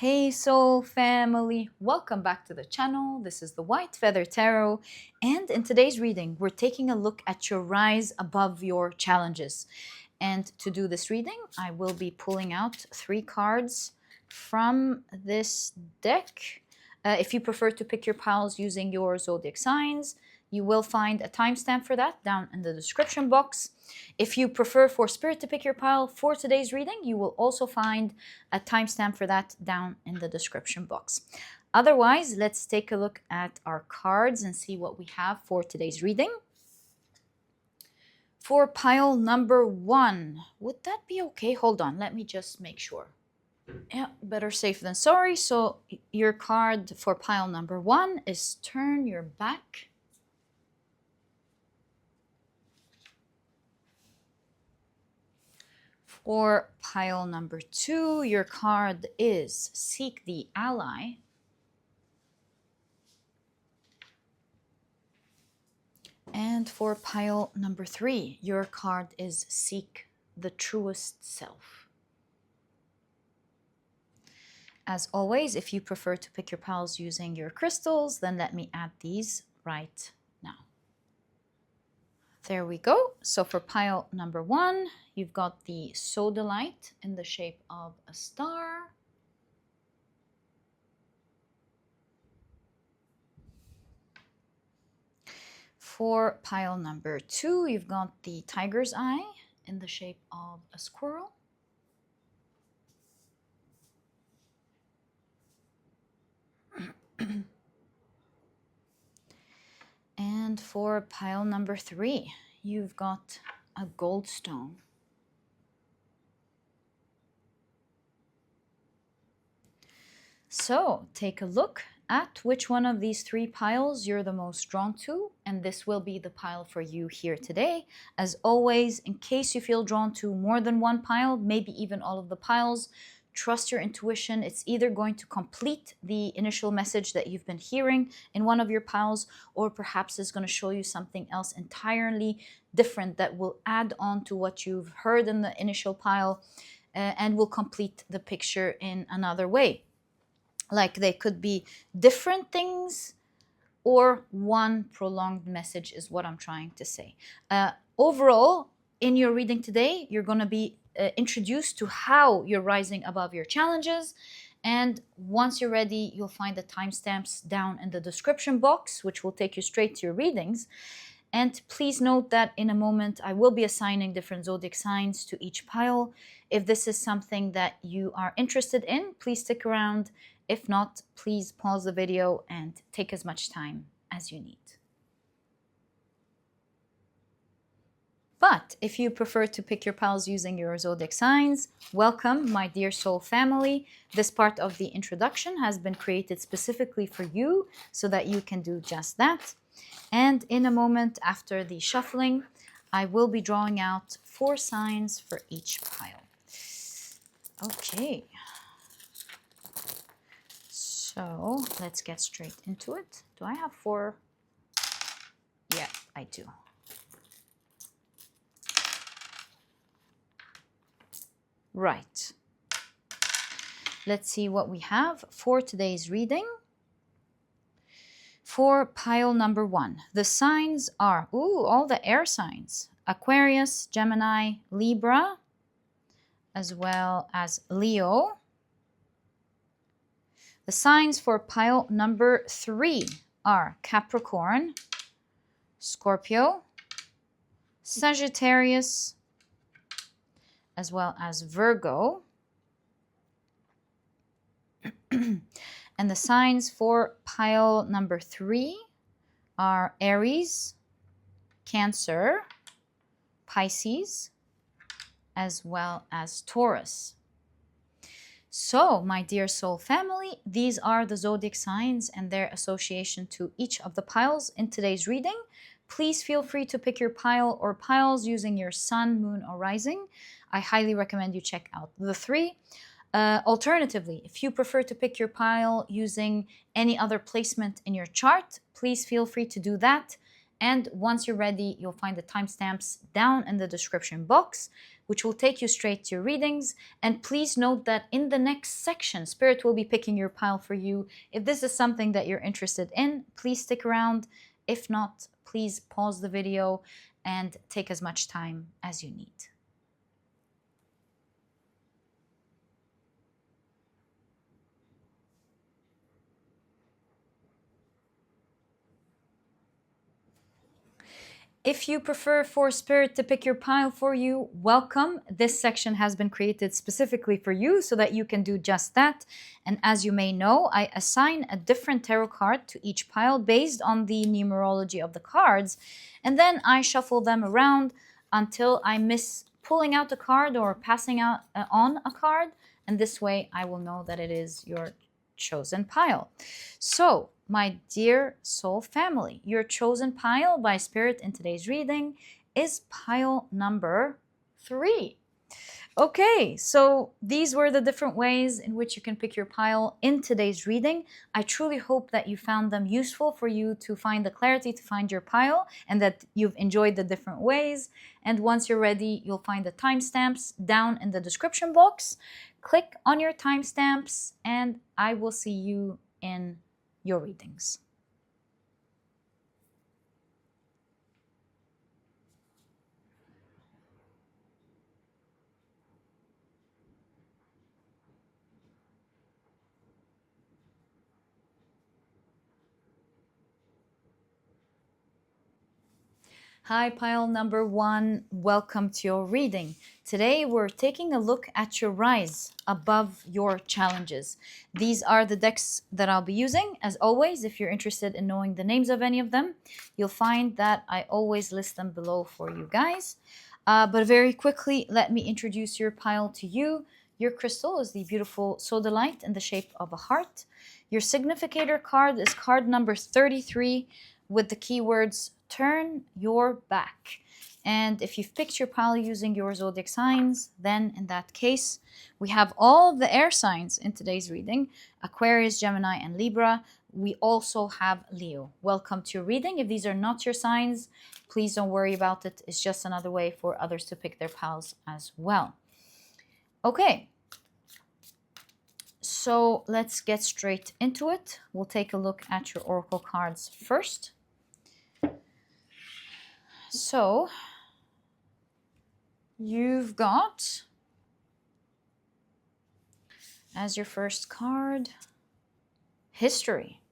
Hey Soul family, welcome back to the channel. This is the White Feather Tarot, and in today's reading we're taking a look at your rise above your challenges. And to do this reading I will be pulling out 3 cards from this deck. If you prefer to pick your piles using your zodiac signs, you will find a timestamp for that down in the description box. If you prefer for Spirit to pick your pile for today's reading, you will also find a timestamp for that down in the description box. Otherwise, let's take a look at our cards and see what we have for today's reading. For pile number 1, would that be okay? Hold on, let me just make sure. Yeah, better safe than sorry. So your card for pile number 1 is turn your back. For pile number 2, your card is seek the ally. And for pile number 3, your card is seek the truest self. As always, if you prefer to pick your piles using your crystals, then let me add these right now. There we go. So for pile number 1, you've got the Sodalite in the shape of a star. For pile number 2, you've got the tiger's eye in the shape of a squirrel. And for pile number 3, you've got a Goldstone. So take a look at which one of these 3 piles you're the most drawn to, and this will be the pile for you here today. As always, in case you feel drawn to more than one pile, maybe even all of the piles, trust your intuition. It's either going to complete the initial message that you've been hearing in one of your piles, or perhaps it's going to show you something else entirely different that will add on to what you've heard in the initial pile and will complete the picture in another way. Like they could be different things or one prolonged message is what I'm trying to say. Overall, in your reading today, you're going to be introduced to how you're rising above your challenges. And once you're ready, you'll find the timestamps down in the description box, which will take you straight to your readings. And please note that in a moment, I will be assigning different zodiac signs to each pile. If this is something that you are interested in, please stick around. If not, please pause the video and take as much time as you need. But if you prefer to pick your piles using your zodiac signs, welcome, my dear soul family. This part of the introduction has been created specifically for you so that you can do just that. And in a moment after the shuffling, I will be drawing out 4 signs for each pile. Okay. So let's get straight into it. Do I have 4? Yeah, I do. Right. Let's see what we have for today's reading. For pile number 1, the signs are, all the air signs. Aquarius, Gemini, Libra, as well as Leo. The signs for pile number 3 are Capricorn, Scorpio, Sagittarius, as well as Virgo. And the signs for pile number 3 are Aries, Cancer, Pisces, as well as Taurus. So, my dear soul family, these are the zodiac signs and their association to each of the piles in today's reading. Please feel free to pick your pile or piles using your sun, moon, or rising. I highly recommend you check out the 3. Alternatively, if you prefer to pick your pile using any other placement in your chart, please feel free to do that. And once you're ready, you'll find the timestamps down in the description box. which will take you straight to your readings. And please note that in the next section, Spirit will be picking your pile for you. If this is something that you're interested in, please stick around. If not, please pause the video and take as much time as you need. If you prefer for Spirit to pick your pile for you, welcome. This section has been created specifically for you so that you can do just that. And as you may know, I assign a different tarot card to each pile based on the numerology of the cards. And then I shuffle them around until I miss pulling out a card or passing out on a card. And this way I will know that it is your chosen pile. So, my dear soul family, your chosen pile by Spirit in today's reading is pile number 3. Okay, so these were the different ways in which you can pick your pile in today's reading. I truly hope that you found them useful for you to find the clarity to find your pile and that you've enjoyed the different ways. And once you're ready, you'll find the timestamps down in the description box. Click on your timestamps and I will see you in your readings. Hi, pile number 1. Welcome to your reading. Today, we're taking a look at your rise above your challenges. These are the decks that I'll be using. As always, if you're interested in knowing the names of any of them, you'll find that I always list them below for you guys. But very quickly, let me introduce your pile to you. Your crystal is the beautiful Sodalite in the shape of a heart. Your significator card is card number 33 with the keywords turn your back. And if you've picked your pile using your zodiac signs, then in that case, we have all the air signs in today's reading: Aquarius, Gemini, and Libra. We also have Leo. Welcome to your reading. If these are not your signs, please don't worry about it. It's just another way for others to pick their piles as well. Okay. So let's get straight into it. We'll take a look at your oracle cards first. So you've got, as your first card, history,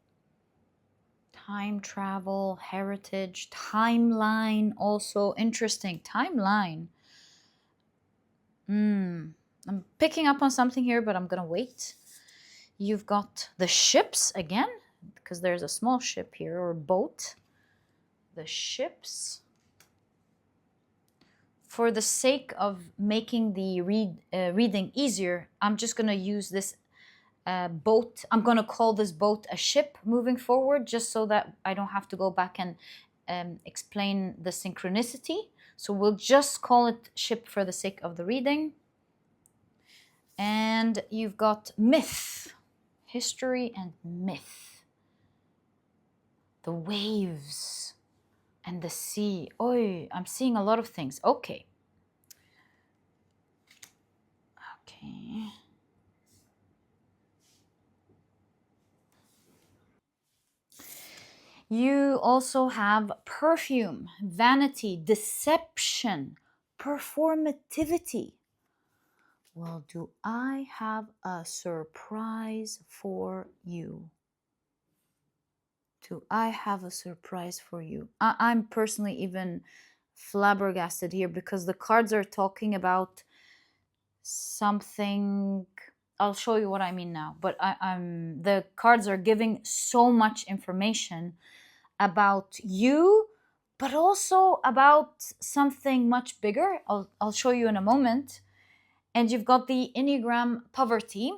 time travel, heritage, timeline, also interesting, timeline. I'm picking up on something here, but I'm gonna wait. You've got the ships again, because there's a small ship here, or boat. The ships. For the sake of making the reading easier, I'm just going to use this boat. I'm going to call this boat a ship moving forward, just so that I don't have to go back and explain the synchronicity. So we'll just call it ship for the sake of the reading. And you've got myth, history and myth. The waves and the sea. Oh, I'm seeing a lot of things. Okay. You also have perfume, vanity, deception, performativity. Well, do I have a surprise for you? Do I have a surprise for you? I'm personally even flabbergasted here because the cards are talking about something. I'll show you what I mean now, but the cards are giving so much information about you, but also about something much bigger. I'll show you in a moment. And you've got the Enneagram poverty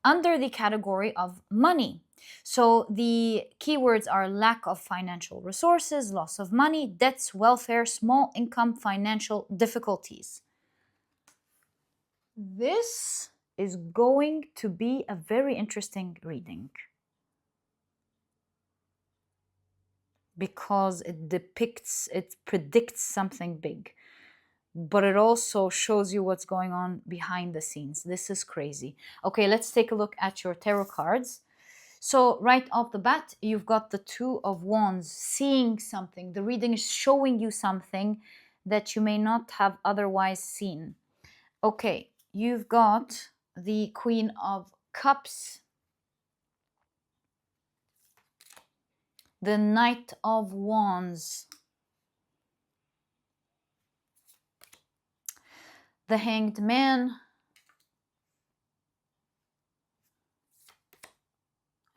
under the category of money. So the keywords are lack of financial resources, loss of money, debts, welfare, small income, financial difficulties. This is going to be a very interesting reading because it predicts something big. but it also shows you what's going on behind the scenes. This is crazy. Okay, let's take a look at your tarot cards. So right off the bat, you've got the Two of Wands, seeing something. The reading is showing you something that you may not have otherwise seen. Okay, you've got the Queen of Cups, the Knight of Wands, the Hanged Man,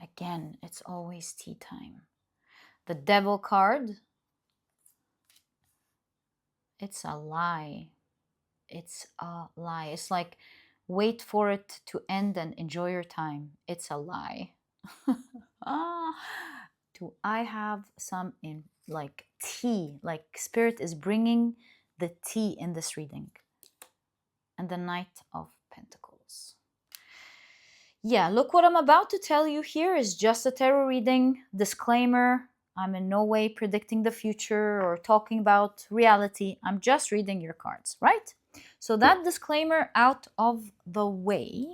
again, it's always tea time, the Devil card, it's a lie. It's a lie. It's like, wait for it to end and enjoy your time. It's a lie. Ah, do I have some in like tea? Like Spirit is bringing the tea in this reading. And the Knight of Pentacles. Yeah, look, what I'm about to tell you here is just a tarot reading. Disclaimer, I'm in no way predicting the future or talking about reality. I'm just reading your cards, right? So that disclaimer out of the way,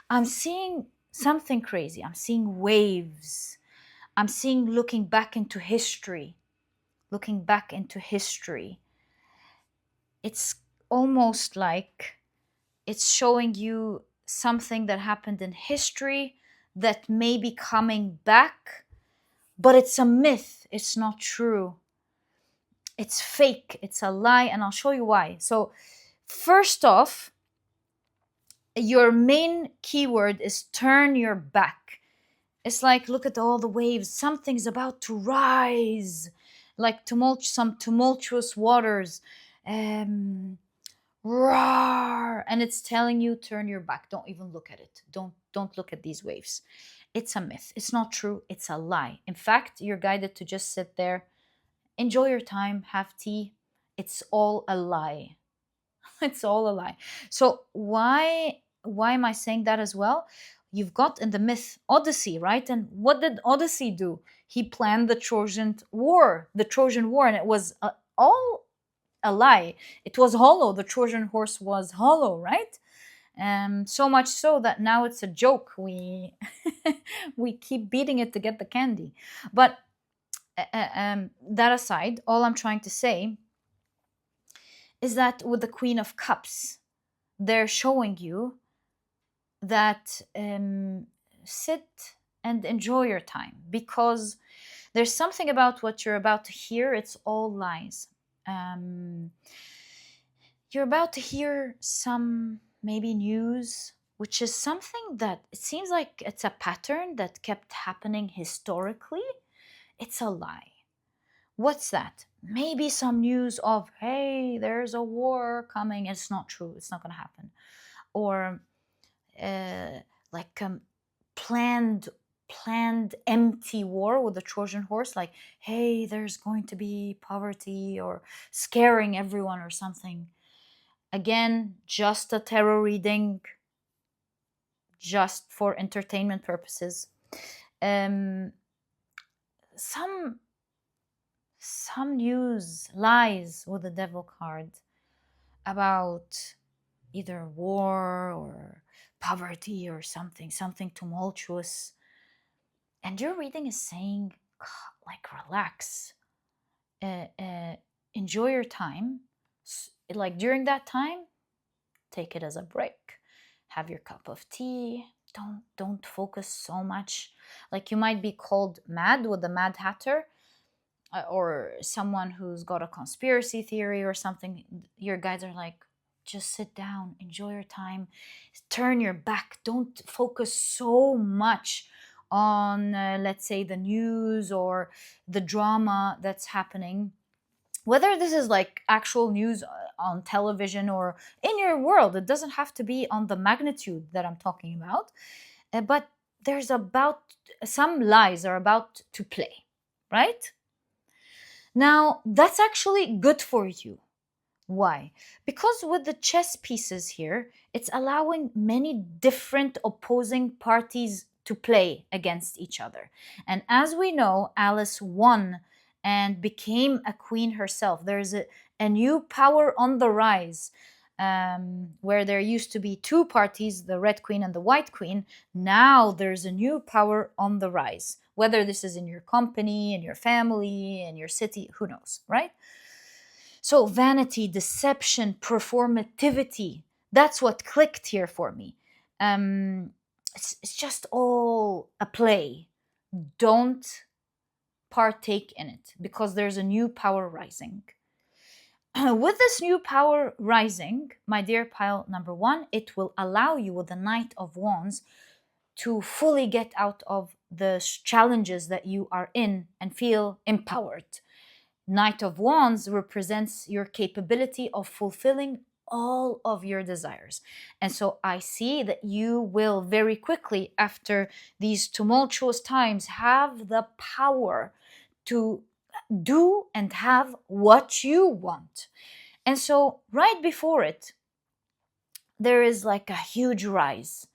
I'm seeing something crazy. I'm seeing waves. I'm seeing looking back into history. Looking back into history. It's almost like it's showing you something that happened in history that may be coming back, but it's a myth. It's not true. It's fake. It's a lie, and I'll show you why. So, first off, your main keyword is turn your back. It's like, look at all the waves. Something's about to rise, like some tumultuous waters. Roar, and it's telling you turn your back. Don't even look at it. Don't look at these waves. It's a myth. It's not true. It's a lie. In fact, you're guided to just sit there, enjoy your time, have tea. It's all a lie. It's all a lie. So why am I saying that as well? You've got in the myth Odyssey, right? And what did Odyssey do? He planned the Trojan War, and it was all a lie. It was hollow. The Trojan horse was hollow, right? So much so that now it's a joke. We we keep beating it to get the candy. But that aside, all I'm trying to say is that with the Queen of Cups, they're showing you that sit and enjoy your time, because there's something about what you're about to hear. It's all lies. You're about to hear some maybe news, which is something that it seems like it's a pattern that kept happening historically. It's a lie. What's that? Maybe some news of, hey, there's a war coming. It's not true. It's not going to happen. Or like planned empty war with the Trojan horse, like, hey, there's going to be poverty or scaring everyone or something. Again, just a tarot reading, just for entertainment purposes. Some news lies with the Devil card about either war or poverty or something tumultuous. And your reading is saying, like, relax, enjoy your time. Like, during that time, take it as a break. Have your cup of tea. Don't focus so much. Like, you might be called mad with the Mad Hatter, or someone who's got a conspiracy theory or something. Your guides are like, just sit down, enjoy your time, turn your back. Don't focus so much on, let's say, the news or the drama that's happening. Whether this is like actual news on television or in your world, it doesn't have to be on the magnitude that I'm talking about. But there's about some lies are about to play, right? Now, that's actually good for you. Why? Because with the chess pieces here, it's allowing many different opposing parties to play against each other. And as we know, Alice won and became a queen herself. There's a new power on the rise. Where there used to be two parties, the red queen and the white queen, now there's a new power on the rise. Whether this is in your company, in your family, in your city, who knows, right? So vanity, deception, performativity, that's what clicked here for me. It's just all a play. Don't partake in it because there's a new power rising. With this new power rising, my dear pile number one, it will allow you with the Knight of Wands to fully get out of the challenges that you are in and feel empowered. Knight of Wands represents your capability of fulfilling all of your desires. And so I see that you will very quickly, after these tumultuous times, have the power to do and have what you want. And so right before it, there is like a huge rise.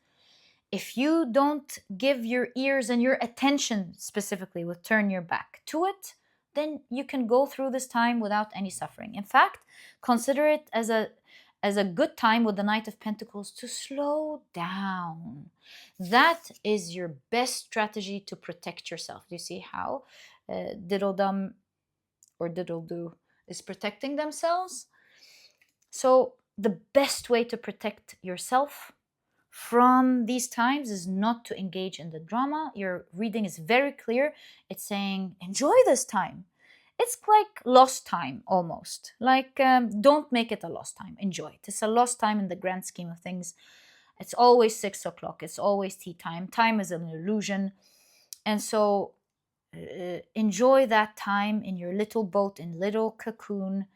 If you don't give your ears and your attention specifically, with turn your back to it, then you can go through this time without any suffering. In fact, consider it as a good time with the Knight of Pentacles to slow down. That is your best strategy to protect yourself. Do you see how Diddle Dum or Diddle Do is protecting themselves? So the best way to protect yourself from these times is not to engage in the drama. Your reading is very clear. It's saying, enjoy this time. It's like lost time almost. Like, don't make it a lost time. Enjoy it. It's a lost time in the grand scheme of things. It's always 6 o'clock. It's always tea time. Time is an illusion. And so enjoy that time in your little boat, in little cocoon,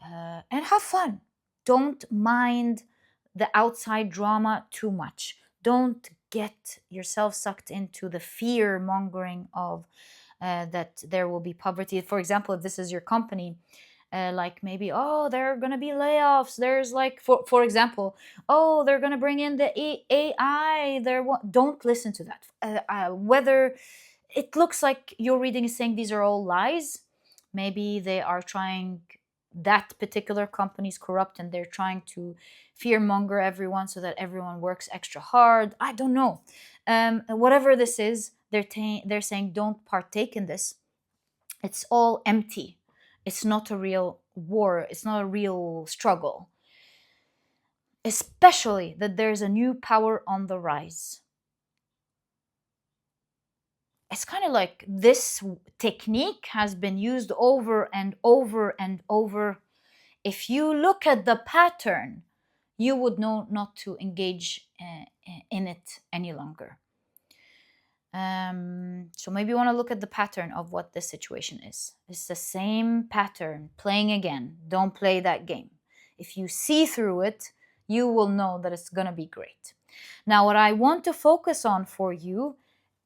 and have fun. Don't mind the outside drama too much. Don't get yourself sucked into the fear mongering of that there will be poverty. For example, if this is your company, like maybe, oh, there are going to be layoffs. There's like, for example, oh, they're going to bring in the AI. Don't listen to that. Whether it looks like your reading is saying these are all lies, maybe they are trying, that particular company is corrupt and they're trying to fearmonger everyone so that everyone works extra hard. I don't know. Whatever this is, they're saying don't partake in this. It's all empty. It's not a real war. It's not a real struggle. Especially that there's a new power on the rise. It's kind of like this technique has been used over and over and over. If you look at the pattern, you would know not to engage in it any longer. So maybe you want to look at the pattern of what this situation is. It's the same pattern playing again. Don't play that game. If you see through it, you will know that it's going to be great. Now, what I want to focus on for you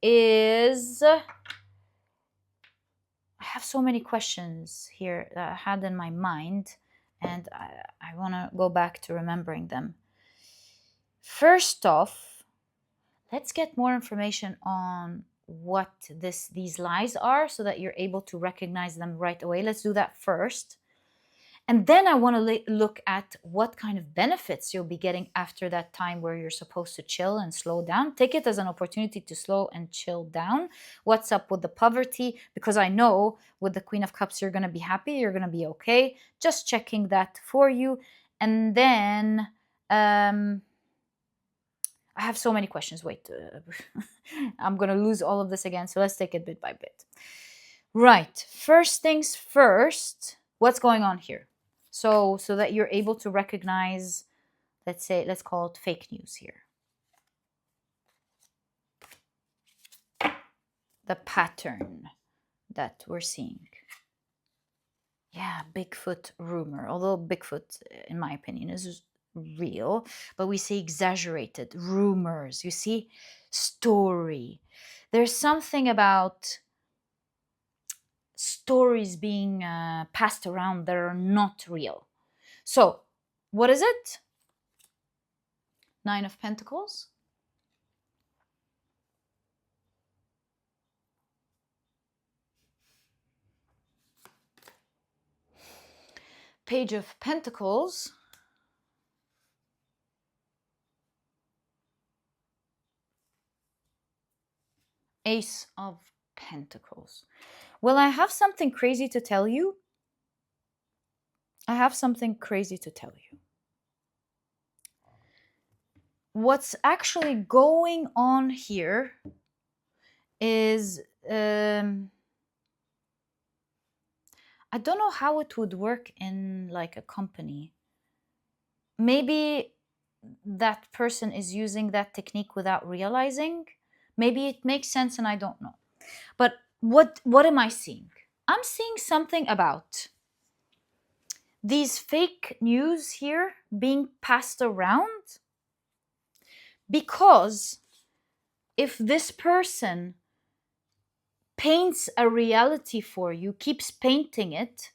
is, I have so many questions here that I had in my mind, and I want to go back to remembering them. First off, let's get more information on what these lies are so that you're able to recognize them right away. Let's do that first. And then I want to look at what kind of benefits you'll be getting after that time where you're supposed to chill and slow down. Take it as an opportunity to slow and chill down. What's up with the poverty? Because I know with the Queen of Cups, you're going to be happy. You're going to be okay. Just checking that for you. And then I have so many questions. Wait, I'm going to lose all of this again. So let's take it bit by bit. Right. First things first, what's going on here? So that you're able to recognize, let's call it fake news here. The pattern that we're seeing. Yeah, Bigfoot rumor. Although Bigfoot, in my opinion, is real, but we say exaggerated rumors. You see, story. There's something about stories being passed around that are not real. So, what is it? 9 of Pentacles. Page of Pentacles. Ace of Pentacles. Well, I have something crazy to tell you. What's actually going on here is I don't know how it would work in like a company. Maybe that person is using that technique without realizing. Maybe it makes sense and I don't know. But what am I seeing? I'm seeing something about these fake news here being passed around, because if this person paints a reality for you, keeps painting it,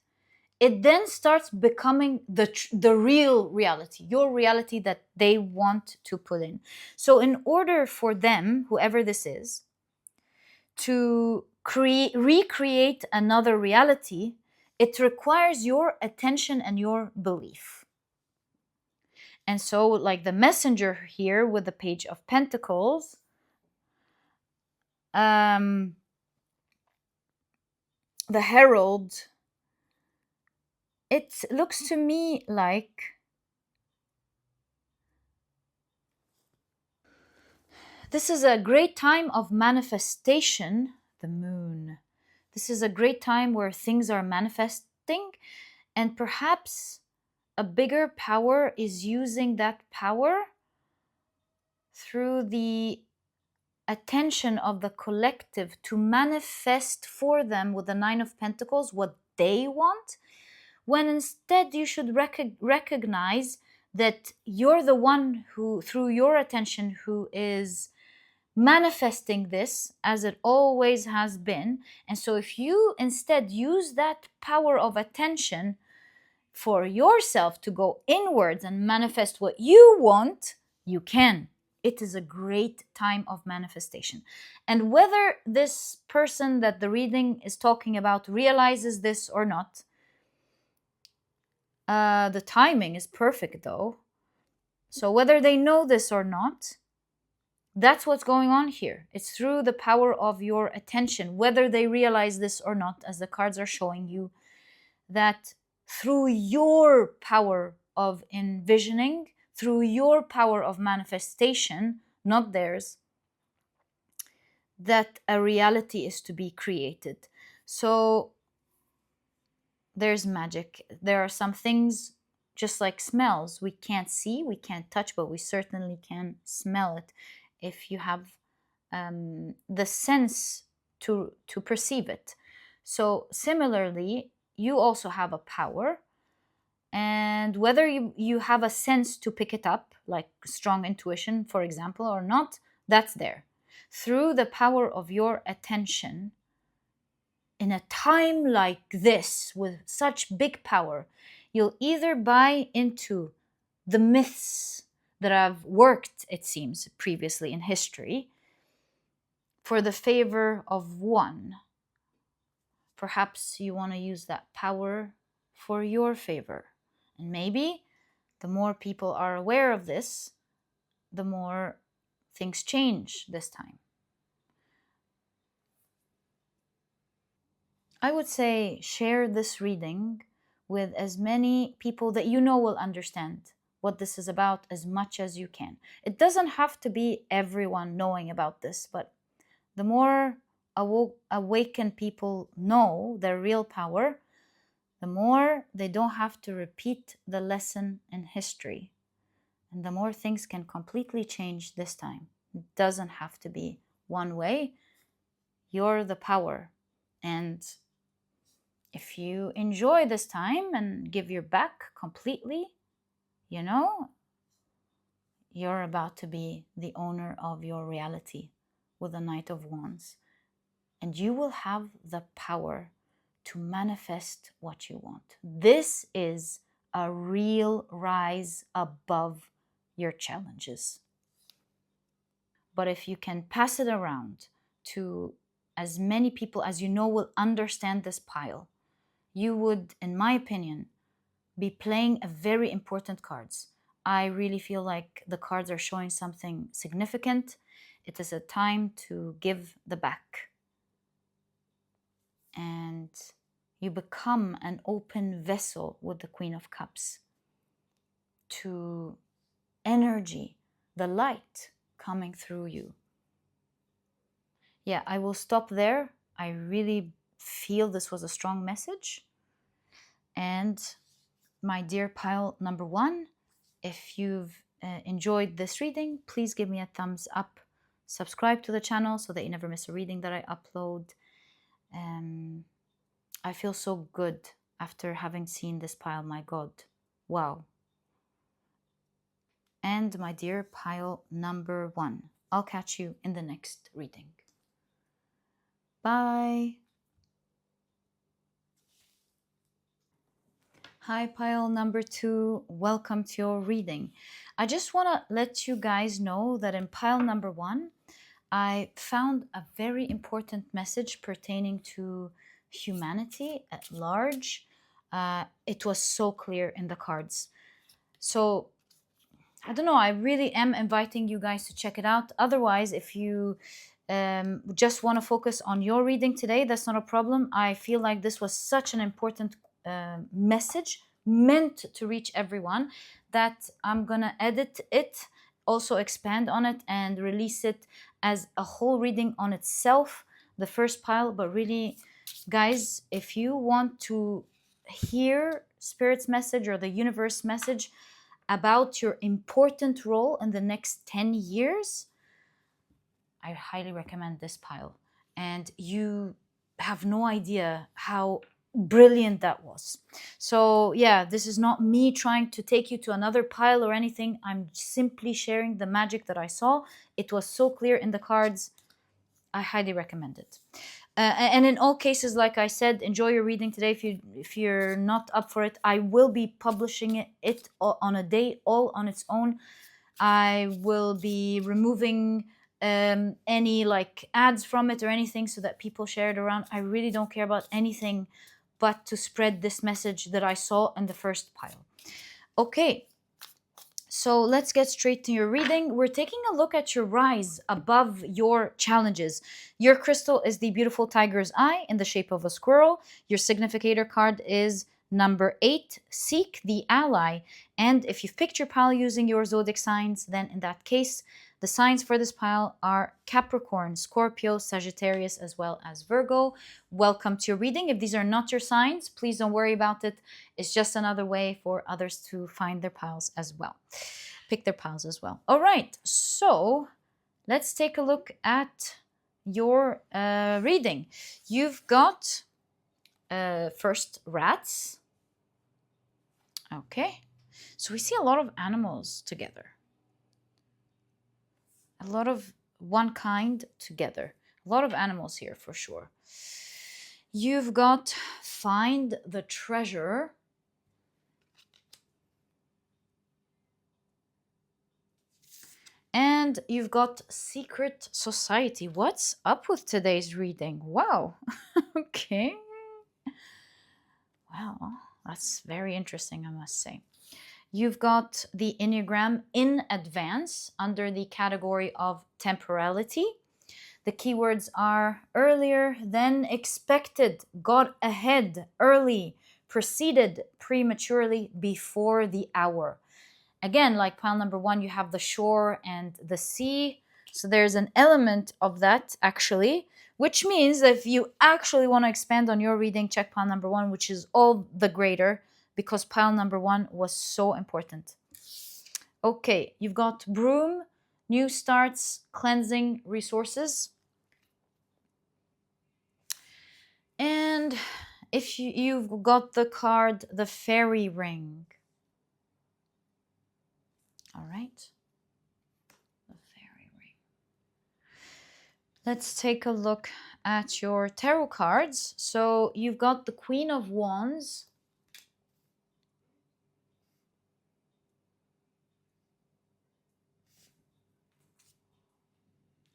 it then starts becoming the real reality, your reality that they want to put in. So in order for them, whoever this is, to recreate another reality, it requires your attention and your belief. And so, like the messenger here with the Page of Pentacles, the herald, it looks to me like this is a great time of manifestation, the moon. This is a great time where things are manifesting, and perhaps a bigger power is using that power through the attention of the collective to manifest for them with the Nine of Pentacles what they want, when instead you should recognize that you're the one who, through your attention, who is manifesting this as it always has been. And so if you instead use that power of attention for yourself to go inwards and manifest what you want, you can. It is a great time of manifestation. And whether this person that the reading is talking about realizes this or not, the timing is perfect though. So whether they know this or not, that's what's going on here. It's through the power of your attention, whether they realize this or not, as the cards are showing you, that through your power of envisioning, through your power of manifestation, not theirs, that a reality is to be created. So there's magic. There are some things, just like smells, we can't see, we can't touch, but we certainly can smell it if you have the sense to perceive it. So similarly, you also have a power, and whether you have a sense to pick it up, like strong intuition, for example, or not, that's there. Through the power of your attention, in a time like this, with such big power, you'll either buy into the myths that have worked, it seems, previously in history, for the favor of one. Perhaps you want to use that power for your favor. And maybe the more people are aware of this, the more things change this time. I would say share this reading with as many people that you know will understand what this is about as much as you can. It doesn't have to be everyone knowing about this, but the more awakened people know their real power, the more they don't have to repeat the lesson in history. And the more things can completely change this time. It doesn't have to be one way. You're the power. And if you enjoy this time and give your back completely, you know, you're about to be the owner of your reality with the Knight of Wands. And you will have the power to manifest what you want. This is a real rise above your challenges. But if you can pass it around to as many people as you know will understand this pile, you would, in my opinion, be playing a very important cards. I really feel like the cards are showing something significant. It is a time to give the back. And you become an open vessel with the Queen of Cups to energy, the light coming through you. Yeah, I will stop there. I really feel this was a strong message. And my dear pile number 1, if you've enjoyed this reading, please give me a thumbs up. Subscribe to the channel so that you never miss a reading that I upload. I feel so good after having seen this pile, my God. Wow. And my dear pile number 1, I'll catch you in the next reading. Bye. Hi, pile number 2. Welcome to your reading. I just want to let you guys know that in pile number 1, I found a very important message pertaining to humanity at large. It was so clear in the cards. So I don't know, I really am inviting you guys to check it out. Otherwise, if you just want to focus on your reading today, that's not a problem. I feel like this was such an important message meant to reach everyone that I'm gonna edit it, also expand on it, and release it as a whole reading on itself, the first pile. But really, guys, if you want to hear Spirit's message or the universe message about your important role in the next 10 years, I highly recommend this pile. And you have no idea how brilliant that was. So yeah, this is not me trying to take you to another pile or anything. I'm simply sharing the magic that I saw. It was so clear in the cards. I highly recommend it. And in all cases, like I said, enjoy your reading today. If you're not up for it, I will be publishing it on a day all on its own. I will be removing any like ads from it or anything so that people share it around. I really don't care about anything but to spread this message that I saw in the first pile. Okay. So let's get straight to your reading. We're taking a look at your rise above your challenges. Your crystal is the beautiful tiger's eye in the shape of a squirrel. Your significator card is number 8, seek the ally. And if you've picked your pile using your zodiac signs, then in that case, the signs for this pile are Capricorn, Scorpio, Sagittarius, as well as Virgo. Welcome to your reading. If these are not your signs, please don't worry about it. It's just another way for others to find their piles as well. Pick their piles as well. All right, so let's take a look at your reading. You've got first rats. Okay, so we see a lot of animals together. A lot of one kind together. A lot of animals here for sure. You've got find the treasure. And you've got secret society. What's up with today's reading? Wow. Okay. Wow, that's very interesting, I must say. You've got the Enneagram in advance under the category of temporality. The keywords are earlier than expected, got ahead early, proceeded prematurely before the hour. Again, like pile number 1, you have the shore and the sea. So there's an element of that actually, which means that if you actually want to expand on your reading, check pile number 1, which is all the greater because pile number 1 was so important. Okay, you've got broom, new starts, cleansing, resources. And if you've got the card, the fairy ring. All right. The fairy ring. Let's take a look at your tarot cards. So you've got the Queen of Wands.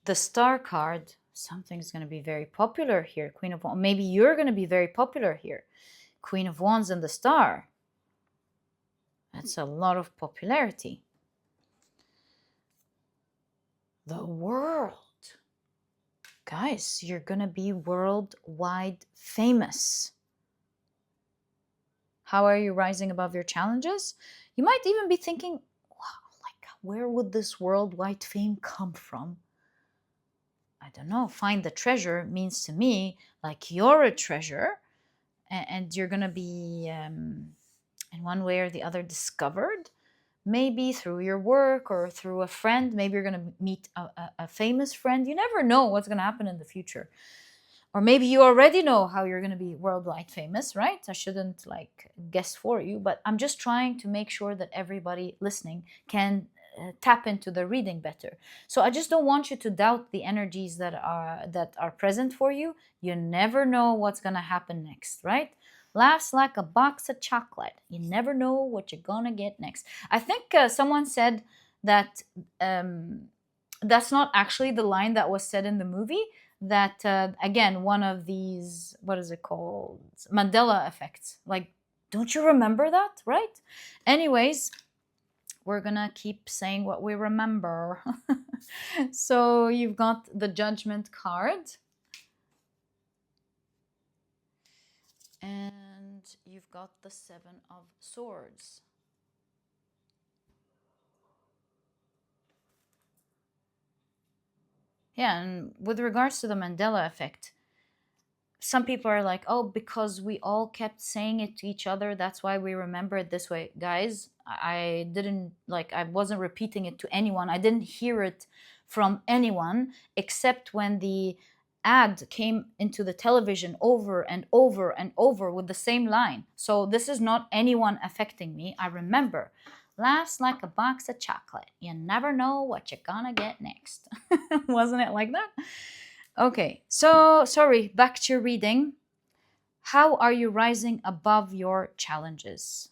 The Star card. Something's going to be very popular here. Queen of Wands. Maybe you're going to be very popular here. Queen of Wands and the Star. That's a lot of popularity. The world. Guys, you're gonna be worldwide famous. How are you rising above your challenges? You might even be thinking, wow, like, where would this worldwide fame come from? I don't know. Find the treasure means to me like you're a treasure, and you're gonna be in one way or the other discovered, maybe through your work or through a friend. Maybe you're gonna meet a famous friend. You never know what's gonna happen in the future. Or maybe you already know how you're going to be worldwide famous, right? I shouldn't like guess for you, but I'm just trying to make sure that everybody listening can tap into the reading better. So I just don't want you to doubt the energies that are present for you. You never know what's going to happen next, right? Laughs like a box of chocolate. You never know what you're going to get next. I think someone said that that's not actually the line that was said in the movie. That again, one of these, what is it called, Mandela effects. Like, don't you remember that, right? Anyways, we're gonna keep saying what we remember. So you've got the Judgment card, and you've got the Seven of Swords. Yeah, and with regards to the Mandela effect, some people are like, oh, because we all kept saying it to each other, that's why we remember it this way. Guys, I wasn't repeating it to anyone. I didn't hear it from anyone except when the ad came into the television over and over and over with the same line. So this is not anyone affecting me. I remember. Laughs like a box of chocolate. You never know what you're gonna get next. Wasn't it like that? Okay, so sorry, back to your reading. How are you rising above your challenges?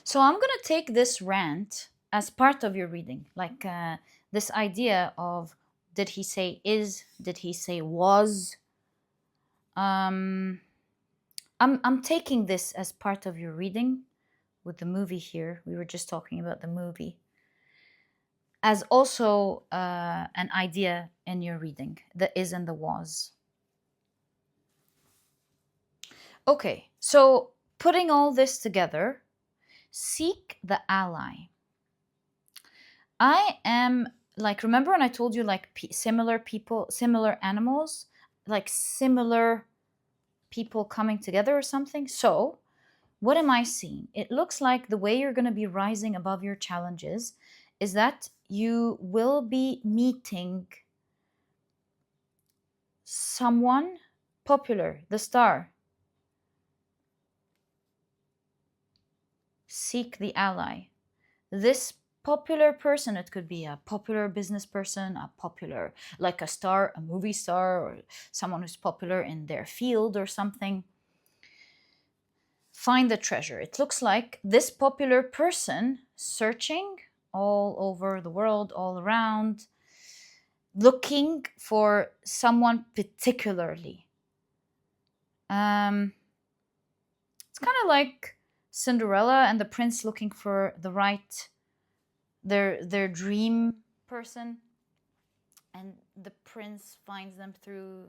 So I'm gonna take this rant as part of your reading, like this idea of, did he say is? Did he say was? I'm taking this as part of your reading with the movie here. We were just talking about the movie. As also an idea in your reading, the is and the was. Okay, so putting all this together, seek the ally. I am like, remember when I told you like similar people, similar animals, like similar people coming together or something? So what am I seeing? It looks like the way you're going to be rising above your challenges is that you will be meeting someone popular, the star. Seek the ally. This popular person, it could be a popular business person, a popular, like a star, a movie star, or someone who's popular in their field or something. Find the treasure. It looks like this popular person searching all over the world, all around, looking for someone particularly. It's kind of like Cinderella and the prince looking for the right, their dream person, and the prince finds them through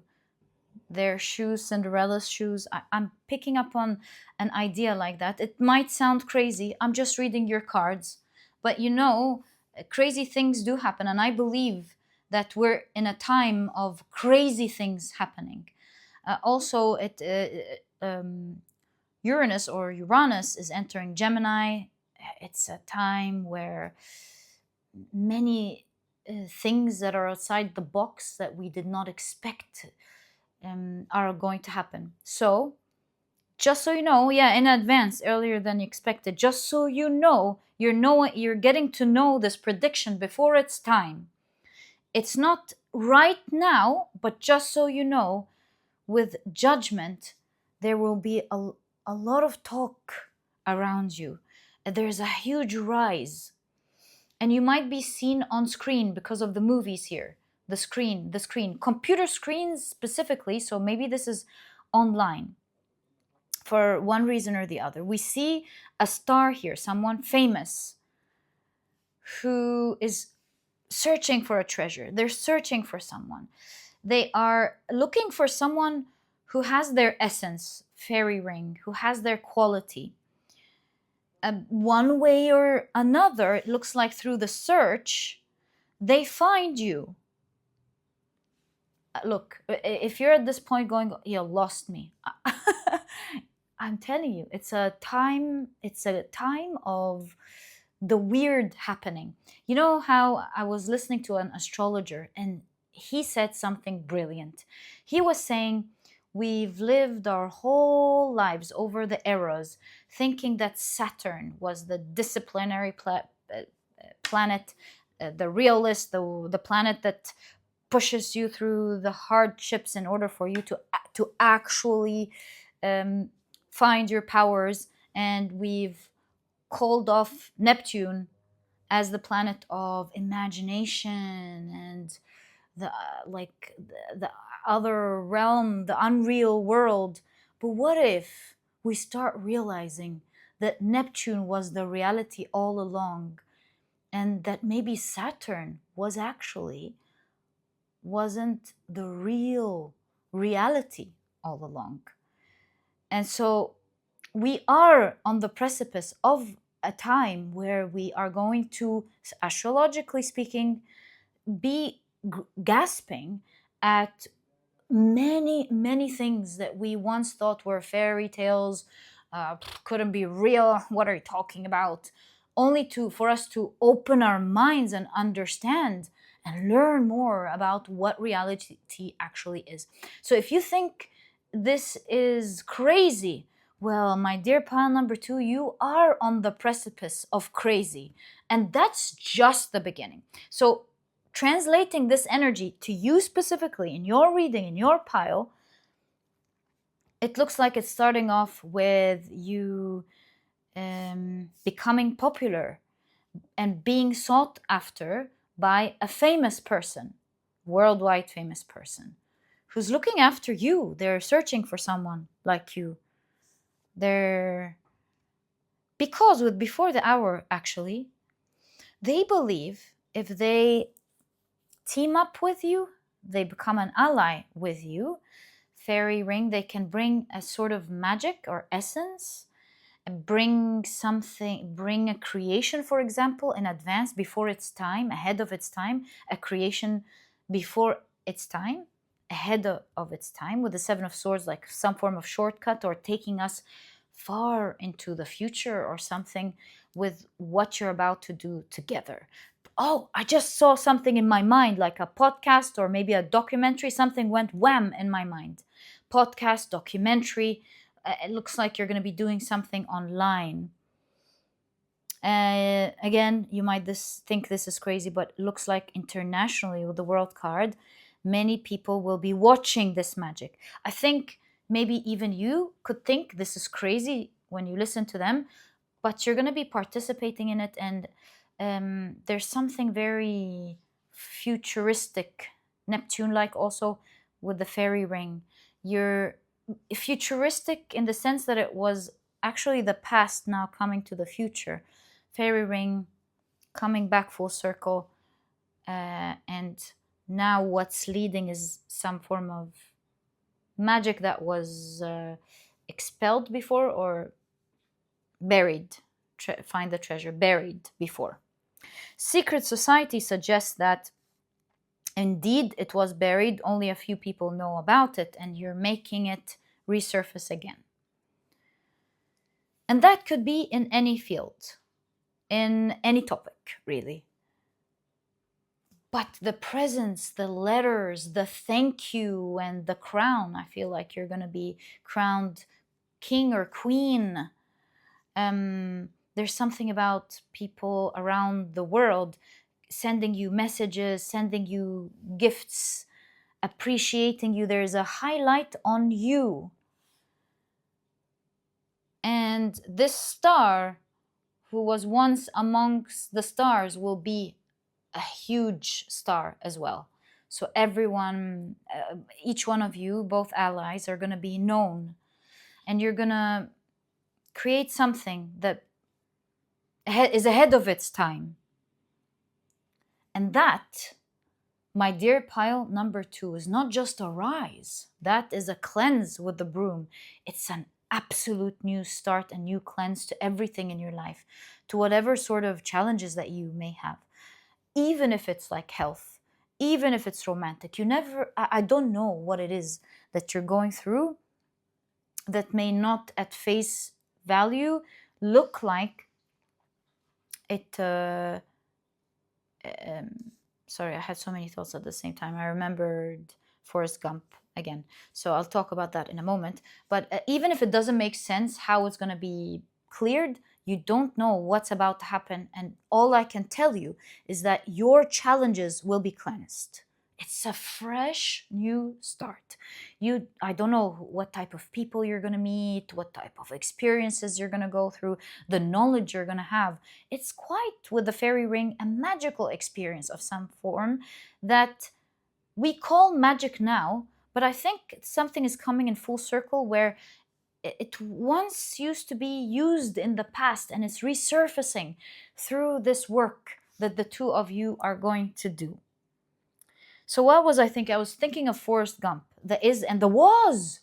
their shoes, Cinderella's shoes. I'm picking up on an idea like that. It might sound crazy. I'm just reading your cards, but you know, crazy things do happen, and I believe that we're in a time of crazy things happening. Also, Uranus or Uranus is entering Gemini. It's a time where many things that are outside the box that we did not expect are going to happen. So, just so you know, yeah, in advance, earlier than you expected, just so you know, you're getting to know this prediction before it's time. It's not right now, but just so you know, with Judgment, there will be a lot of talk around you. There's a huge rise. And you might be seen on screen because of the movies here. The screen, computer screens specifically, so maybe this is online. for one reason or the other. We see a star here, someone famous who is searching for a treasure. They're searching for someone. They are looking for someone who has their essence, fairy ring, who has their quality. One way or another, it looks like through the search, they find you. Look, if you're at this point going, you lost me. I'm telling you, it's a time of the weird happening. You know how I was listening to an astrologer and he said something brilliant. He was saying, we've lived our whole lives over the eras thinking that Saturn was the disciplinary planet, the realist, the planet that pushes you through the hardships in order for you to actually um, find your powers. And we've called off Neptune as the planet of imagination and the the other realm, the unreal world. But what if we start realizing that Neptune was the reality all along, and that maybe Saturn wasn't the real reality all along? And so we are on the precipice of a time where we are going to, astrologically speaking, be gasping at many things that we once thought were fairy tales, couldn't be real. What are you talking about? Only to for us to open our minds and understand and learn more about what reality actually is. So if you think this is crazy, well, my dear pile number two, you are on the precipice of crazy, and that's just the beginning. So translating this energy to you specifically in your reading, in your pile, it looks like it's starting off with you becoming popular and being sought after by a famous person, worldwide famous person, who's looking after you. They're searching for someone like you. They're because with before the hour, actually, they believe if they team up with you, they become an ally with you. Fairy ring, they can bring a sort of magic or essence, bring something, bring a creation, for example, in advance, before its time, ahead of its time, a creation before its time, ahead of its time, with the Seven of Swords, like some form of shortcut or taking us far into the future or something with what you're about to do together. Oh, I just saw something in my mind, like a podcast or maybe a documentary. Something went wham in my mind. Podcast, documentary. It looks like you're going to be doing something online. Again, you might think this is crazy, but it looks like internationally with the World card, many people will be watching this magic. I think maybe even you could think this is crazy when you listen to them, but you're going to be participating in it, and there's something very futuristic, Neptune-like also with the fairy ring. You're futuristic in the sense that it was actually the past now coming to the future. Fairy ring coming back full circle, and now what's leading is some form of magic that was expelled before or buried. Find the treasure buried before. Secret society suggests that indeed it was buried, only a few people know about it, and you're making it resurface again. And that could be in any field, in any topic, really. But the presents, the letters, the thank you, and the crown, I feel like you're going to be crowned king or queen. There's something about people around the world sending you messages, sending you gifts, appreciating you. There's a highlight on you. And this star, who was once amongst the stars, will be a huge star as well. So everyone, each one of you, both allies, are going to be known. and you're gonna create something that is ahead of its time. And that, my dear pile number 2, is not just a rise. That is a cleanse with the broom. It's an absolute new start, a new cleanse to everything in your life, to whatever sort of challenges that you may have. Even if it's like health, even if it's romantic, I don't know what it is that you're going through that may not at face value look like it. Sorry, I had so many thoughts at the same time. I remembered Forrest Gump again. So I'll talk about that in a moment. But even if it doesn't make sense how it's going to be cleared, you don't know what's about to happen. And all I can tell you is that your challenges will be cleansed. It's a fresh new start. I don't know what type of people you're going to meet, what type of experiences you're going to go through, the knowledge you're going to have. It's quite, with the fairy ring, a magical experience of some form that we call magic now, but I think something is coming in full circle where it once used to be used in the past, and it's resurfacing through this work that the two of you are going to do. So what was I thinking? I was thinking of Forrest Gump. The is and the was.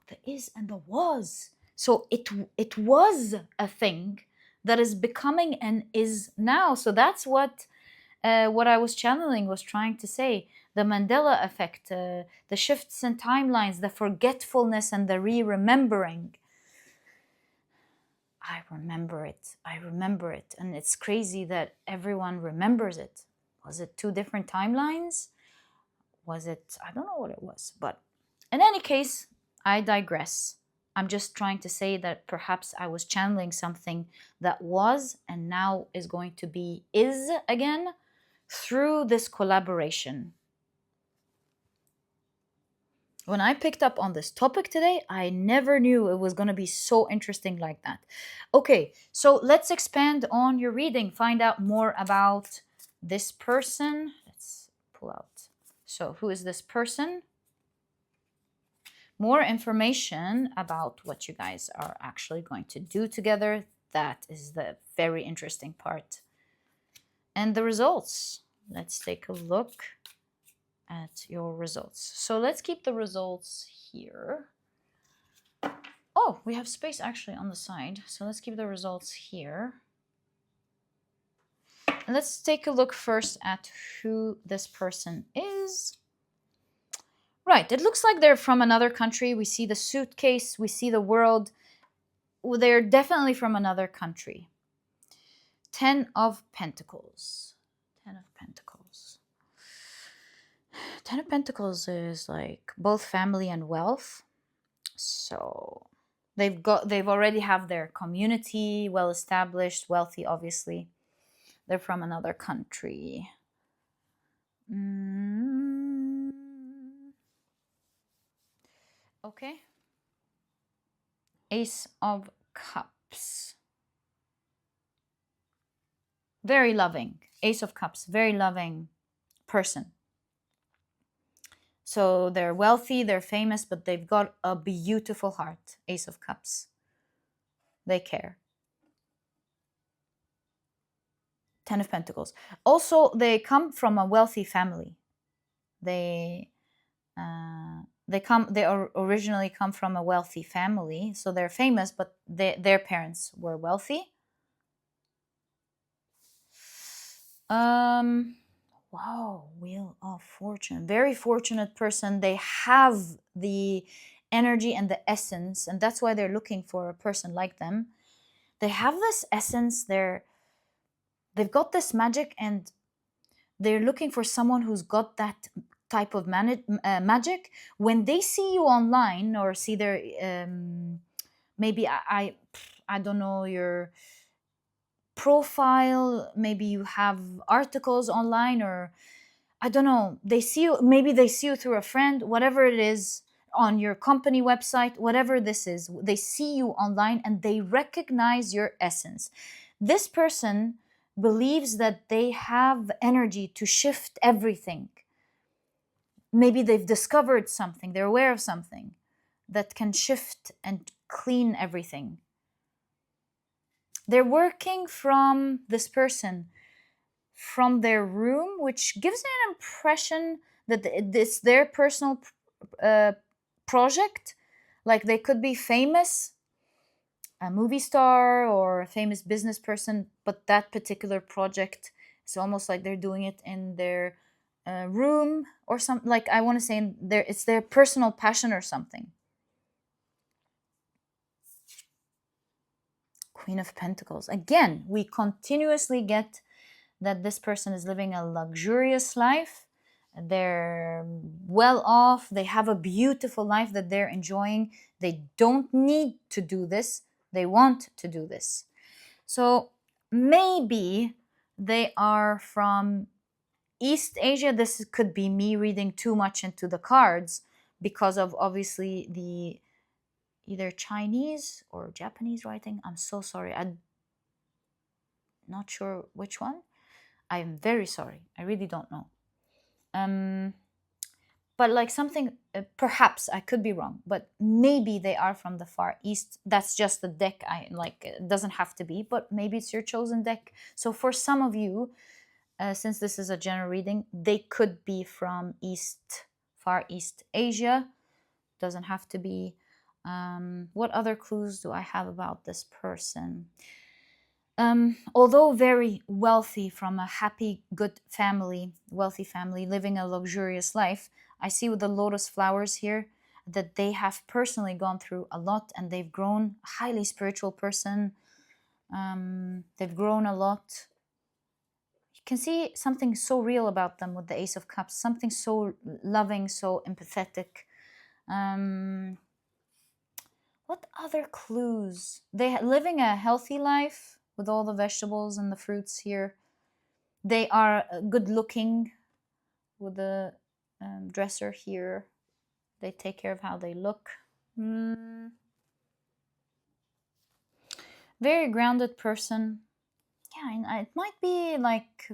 The is and the was. So it was a thing that is becoming and is now. So that's what I was channeling was trying to say. The Mandela effect, the shifts in timelines, the forgetfulness and the remembering. I remember it. I remember it. And it's crazy that everyone remembers it. Was it 2 different timelines? Was it? I don't know what it was. But in any case, I digress. I'm just trying to say that perhaps I was channeling something that was and now is going to be is again through this collaboration. When I picked up on this topic today, I never knew it was going to be so interesting like that. Okay, so let's expand on your reading. Find out more about this person. Let's pull out. So who is this person? More information about what you guys are actually going to do together. That is the very interesting part. And the results. Let's take a look at your results. So let's keep the results here. Oh, we have space actually on the side. So let's keep the results here. And let's take a look first at who this person is. Right, it looks like they're from another country. We see the suitcase, we see the world. Well, they're definitely from another country. 10 of Pentacles. 10 of Pentacles. 10 of Pentacles is like both family and wealth. So they've already have their community well established, wealthy, obviously. They're from another country. Okay. Ace of Cups. Very loving. Ace of Cups, very loving person. So they're wealthy, they're famous, but they've got a beautiful heart. Ace of Cups. They care. 10 of Pentacles. Also, they come from a wealthy family. They originally come from a wealthy family, so they're famous, but their parents were wealthy. Wow, Wheel of Fortune. Very fortunate person. They have the energy and the essence, and that's why they're looking for a person like them. They have this essence. They've got this magic, and they're looking for someone who's got that type of magic. When they see you online or see their maybe I don't know, your profile, maybe you have articles online, or I don't know, they see you, maybe they see you through a friend, whatever it is, on your company website, whatever this is, they see you online and they recognize your essence. This person believes that they have energy to shift everything. Maybe they've discovered something, they're aware of something that can shift and clean everything. They're working from this person, from their room, which gives me an impression that it's their personal uh, project. Like they could be famous, a movie star or a famous business person, but that particular project is almost like they're doing it in their room or something. Like I want to say, it's their personal passion or something. Queen of Pentacles. Again, we continuously get that this person is living a luxurious life. They're well off. They have a beautiful life that they're enjoying. They don't need to do this. They want to do this. So maybe they are from East Asia. This could be me reading too much into the cards because of obviously the either Chinese or Japanese writing. I'm so sorry. I'm not sure which one. I'm very sorry. I really don't know. But like something, perhaps I could be wrong, but maybe they are from the Far East. That's just the deck. I like. It doesn't have to be, but maybe it's your chosen deck. So for some of you, since this is a general reading, they could be from Far East Asia. Doesn't have to be. What other clues do I have about this person? Although very wealthy, from a happy, good family, wealthy family, living a luxurious life, I see with the lotus flowers here that they have personally gone through a lot and they've grown. A highly spiritual person. They've grown a lot. You can see something so real about them with the Ace of Cups, something so loving, so empathetic. What other clues? They living a healthy life with all the vegetables and the fruits here. They are good looking with the dresser here. They take care of how they look. Very grounded person. Yeah, it might be like,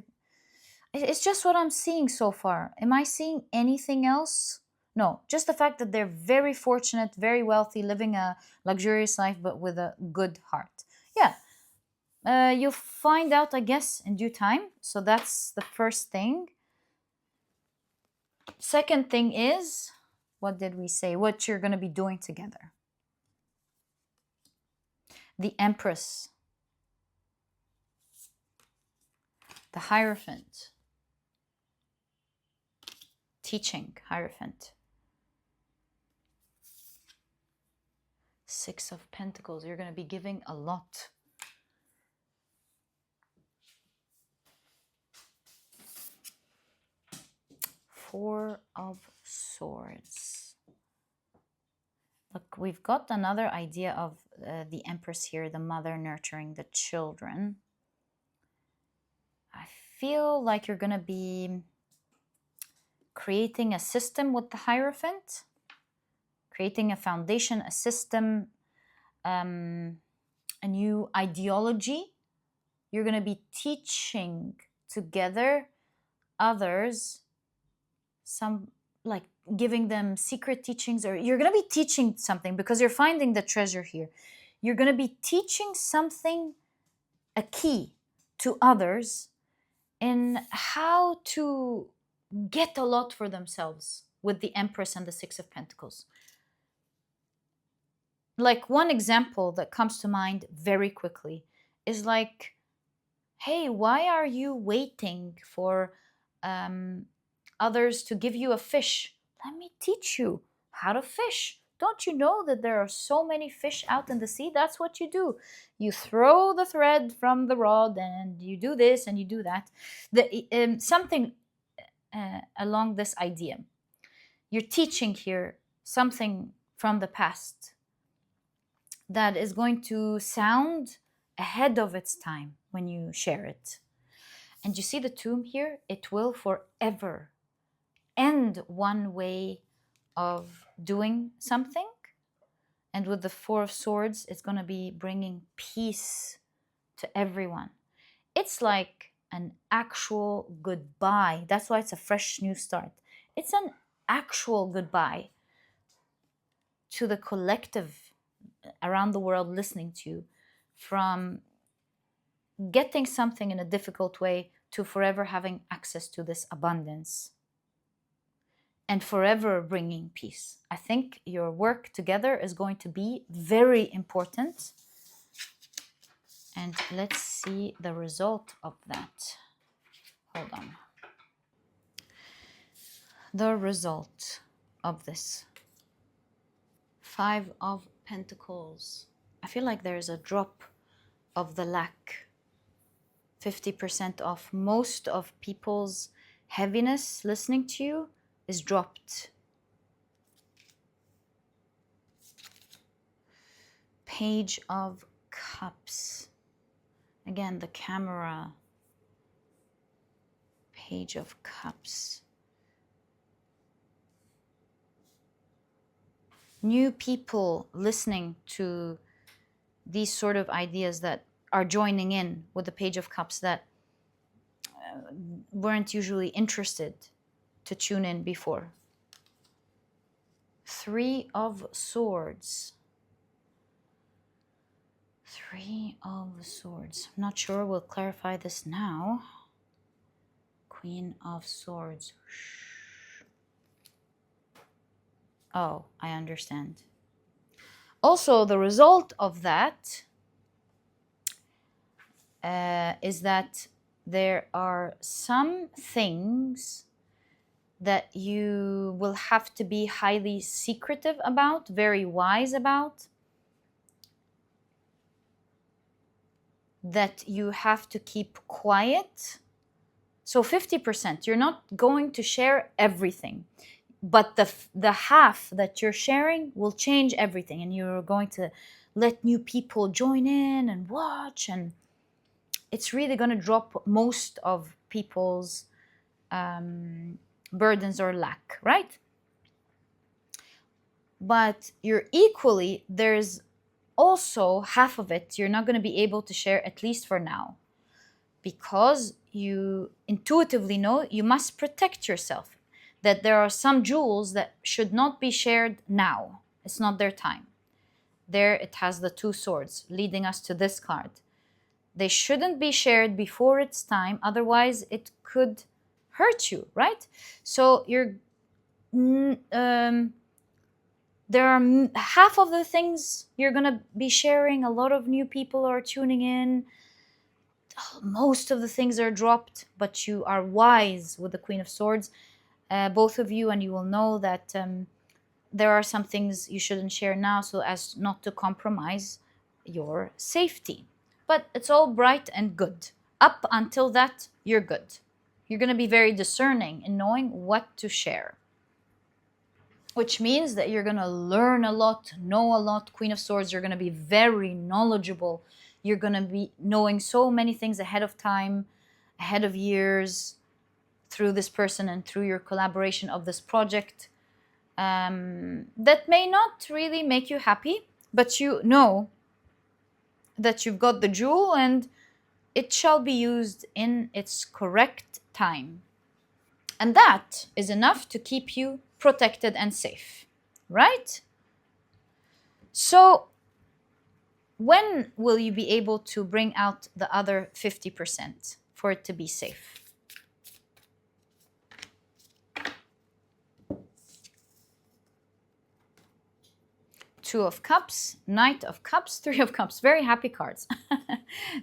it's just what I'm seeing so far. Am I seeing anything else? No, just the fact that they're very fortunate, very wealthy, living a luxurious life, but with a good heart. Yeah, you'll find out, I guess, in due time. So that's the first thing. Second thing is, what did we say? What you're going to be doing together. The Empress. The Hierophant. Teaching, Hierophant. Six of Pentacles. You're going to be giving a lot. Four of Swords. Look, we've got another idea of the Empress here, the mother nurturing the children. I feel like you're going to be creating a system with the Hierophant, creating a foundation, a system, a new ideology. You're going to be teaching together others, some like giving them secret teachings, or you're going to be teaching something because you're finding the treasure here. You're going to be teaching something, a key to others in how to get a lot for themselves with the Empress and the Six of Pentacles. Like one example that comes to mind very quickly is like, hey, why are you waiting for others to give you a fish? Let me teach you how to fish. Don't you know that there are so many fish out in the sea? That's what you do. You throw the thread from the rod and you do this and you do that. Something along this idea. You're teaching here something from the past that is going to sound ahead of its time when you share it. And you see the tomb here? It will forever end one way of doing something. And with the Four of Swords, it's going to be bringing peace to everyone. It's like an actual goodbye. That's why it's a fresh new start. It's an actual goodbye to the collective, around the world listening to you, from getting something in a difficult way to forever having access to this abundance and forever bringing peace. I think your work together is going to be very important. And let's see the result of that. Hold on. The result of this. 5 of Pentacles. I feel like there's a drop of the lack. 50% off. Most of people's heaviness listening to you is dropped. Page of Cups. Again, the camera. Page of Cups. New people listening to these sort of ideas that are joining in with the Page of Cups that weren't usually interested to tune in before. 3 of Swords. 3 of Swords. I'm not sure. We'll clarify this now. Queen of Swords. Oh, I understand. Also, the result of that is that there are some things that you will have to be highly secretive about, very wise about, that you have to keep quiet. So 50%, you're not going to share everything, but the half that you're sharing will change everything, and you're going to let new people join in and watch, and it's really going to drop most of people's burdens or lack, right? But you're equally, there's also half of it you're not going to be able to share, at least for now, because you intuitively know you must protect yourself, that there are some jewels that should not be shared now. It's not their time. There it has the 2 swords leading us to this card. They shouldn't be shared before it's time, otherwise it could hurt you, right? So you're there are half of the things you're going to be sharing. A lot of new people are tuning in. Most of the things are dropped, but you are wise with the Queen of Swords, both of you, and you will know that there are some things you shouldn't share now so as not to compromise your safety. But it's all bright and good. Up until that, you're good. You're going to be very discerning in knowing what to share, which means that you're going to learn a lot, know a lot. Queen of Swords, you're going to be very knowledgeable. You're going to be knowing so many things ahead of time, ahead of years, through this person and through your collaboration of this project, that may not really make you happy, but you know that you've got the jewel and it shall be used in its correct time. And that is enough to keep you protected and safe, right? So when will you be able to bring out the other 50% for it to be safe? Two of Cups, Knight of Cups, Three of Cups. Very happy cards.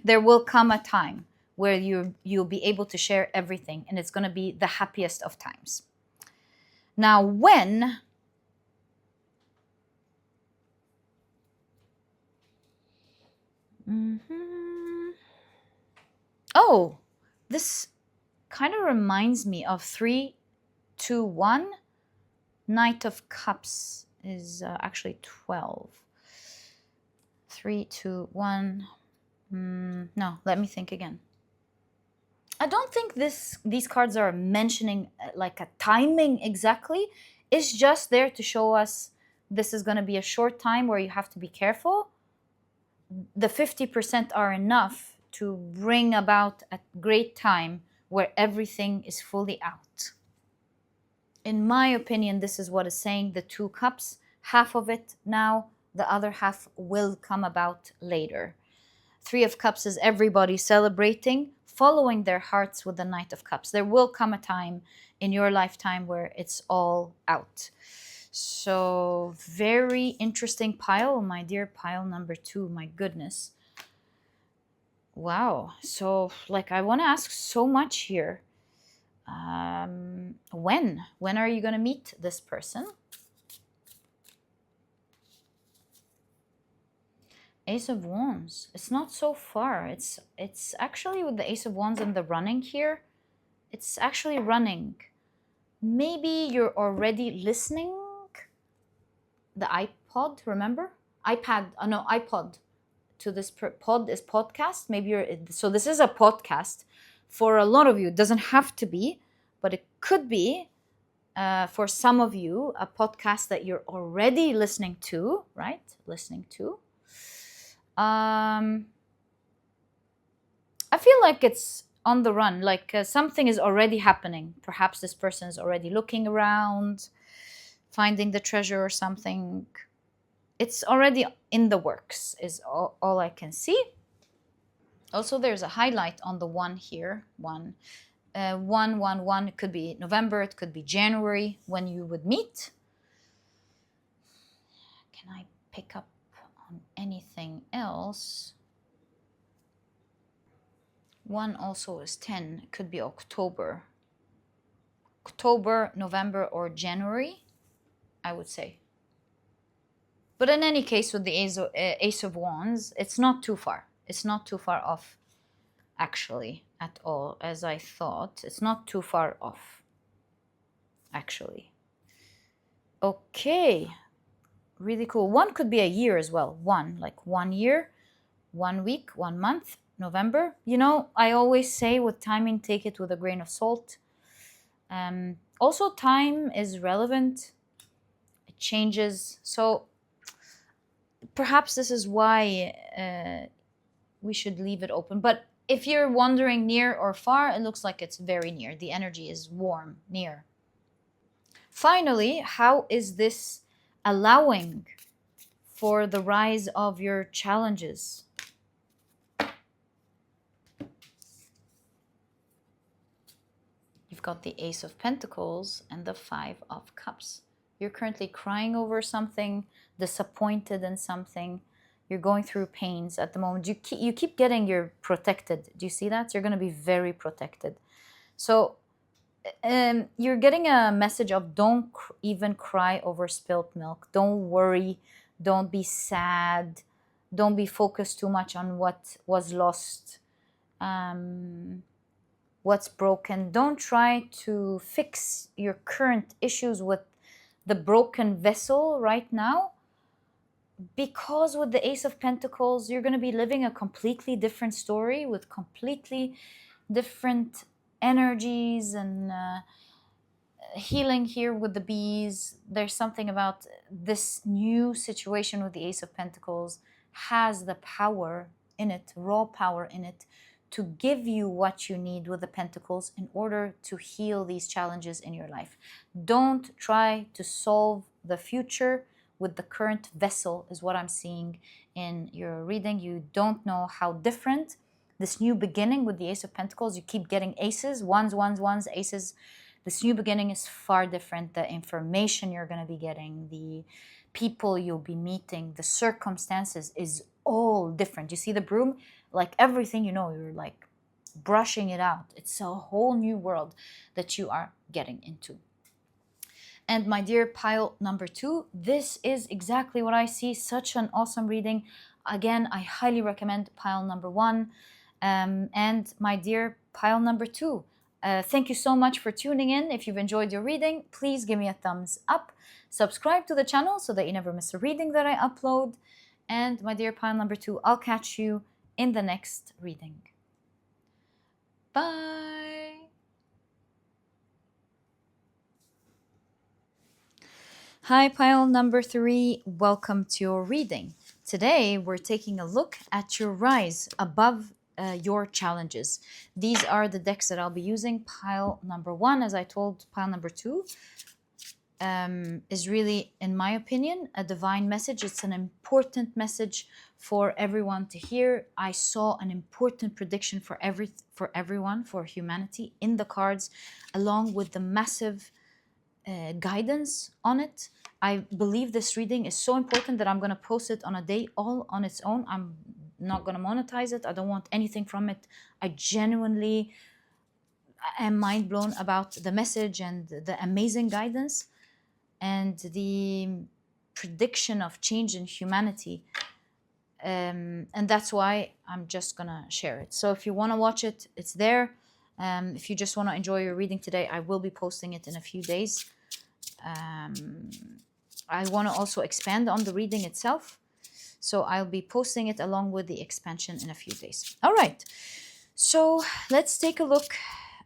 There will come a time where you'll be able to share everything, and it's going to be the happiest of times. Now, when? Oh, this kind of reminds me of 3, 2, 1. Knight of Cups is actually 12. 3, 2, 1. No, let me think again. I don't think these cards are mentioning like a timing exactly. It's just there to show us this is going to be a short time where you have to be careful. The 50% are enough to bring about a great time where everything is fully out. In my opinion, this is what is saying. The 2 cups, half of it now The other half will come about later. Three of Cups is everybody celebrating, following their hearts with the Knight of Cups. There will come a time in your lifetime where it's all out. So very interesting pile, my dear pile number 2. My goodness. Wow. So like I want to ask so much here. When are you going to meet this person? Ace of Wands. It's not so far. It's actually with the Ace of Wands and the running here. It's actually running. Maybe you're already listening. The iPod, remember? iPad, no, iPod. To this pod is podcast. Maybe you're, so this is a podcast. For a lot of you, it doesn't have to be, but it could be for some of you, a podcast that you're already listening to, right? Listening to. I feel like it's on the run, like something is already happening. Perhaps this person is already looking around, finding the treasure or something. It's already in the works, is all I can see. Also, there's a highlight on the 1 here. 1, 1, 1, 1. It could be November, it could be January when you would meet. Can I pick up on anything else? 1 also is 10. It could be October. October, November, or January, I would say. But in any case, with the Ace of Wands, it's not too far. It's not too far off, actually, at all, as I thought. It's not too far off, actually. Okay. Really cool. 1 could be a year as well. 1, like 1 year, 1 week, 1 month, November. You know, I always say with timing, take it with a grain of salt. Also, time is relevant. It changes. So perhaps this is why we should leave it open. But if you're wondering near or far, it looks like it's very near. The energy is warm, near. Finally, how is this allowing for the rise of your challenges? You've got the Ace of Pentacles and the 5 of Cups. You're currently crying over something, disappointed in something. You're going through pains at the moment. You keep getting you're protected. Do you see that? You're going to be very protected. So you're getting a message of don't even cry over spilt milk. Don't worry. Don't be sad. Don't be focused too much on what was lost. What's broken. Don't try to fix your current issues with the broken vessel right now, because with the Ace of Pentacles, you're going to be living a completely different story with completely different energies and healing here with the bees. There's something about this new situation with the Ace of Pentacles has the power in it, raw power in it, to give you what you need with the Pentacles in order to heal these challenges in your life. Don't try to solve the future with the current vessel, is what I'm seeing in your reading. You don't know how different this new beginning with the Ace of Pentacles, you keep getting aces, ones, aces. This new beginning is far different. The information you're going to be getting, the people you'll be meeting, the circumstances is all different. You see the broom? Like everything, you know, you're like brushing it out. It's a whole new world that you are getting into. And my dear pile number 2, this is exactly what I see. Such an awesome reading. Again, I highly recommend pile number 1. And my dear pile number 2, thank you so much for tuning in. If you've enjoyed your reading, please give me a thumbs up. Subscribe to the channel so that you never miss a reading that I upload. And my dear pile number 2, I'll catch you in the next reading. Bye. Hi, pile number 3. Welcome to your reading. Today, we're taking a look at your rise above your challenges. These are the decks that I'll be using. Pile number 1, as I told, pile number 2. is really, in my opinion, a divine message. It's an important message for everyone to hear. I saw an important prediction for everyone, for humanity in the cards, along with the massive guidance on it. I believe this reading is so important that I'm going to post it on a day all on its own. I'm not going to monetize it. I don't want anything from it. I genuinely am mind blown about the message and the amazing guidance and the prediction of change in humanity. And that's why I'm just gonna share it. So if you want to watch it, it's there. If you just want to enjoy your reading today, I will be posting it in a few days. I want to also expand on the reading itself, so I'll be posting it along with the expansion in a few days. All right, so let's take a look.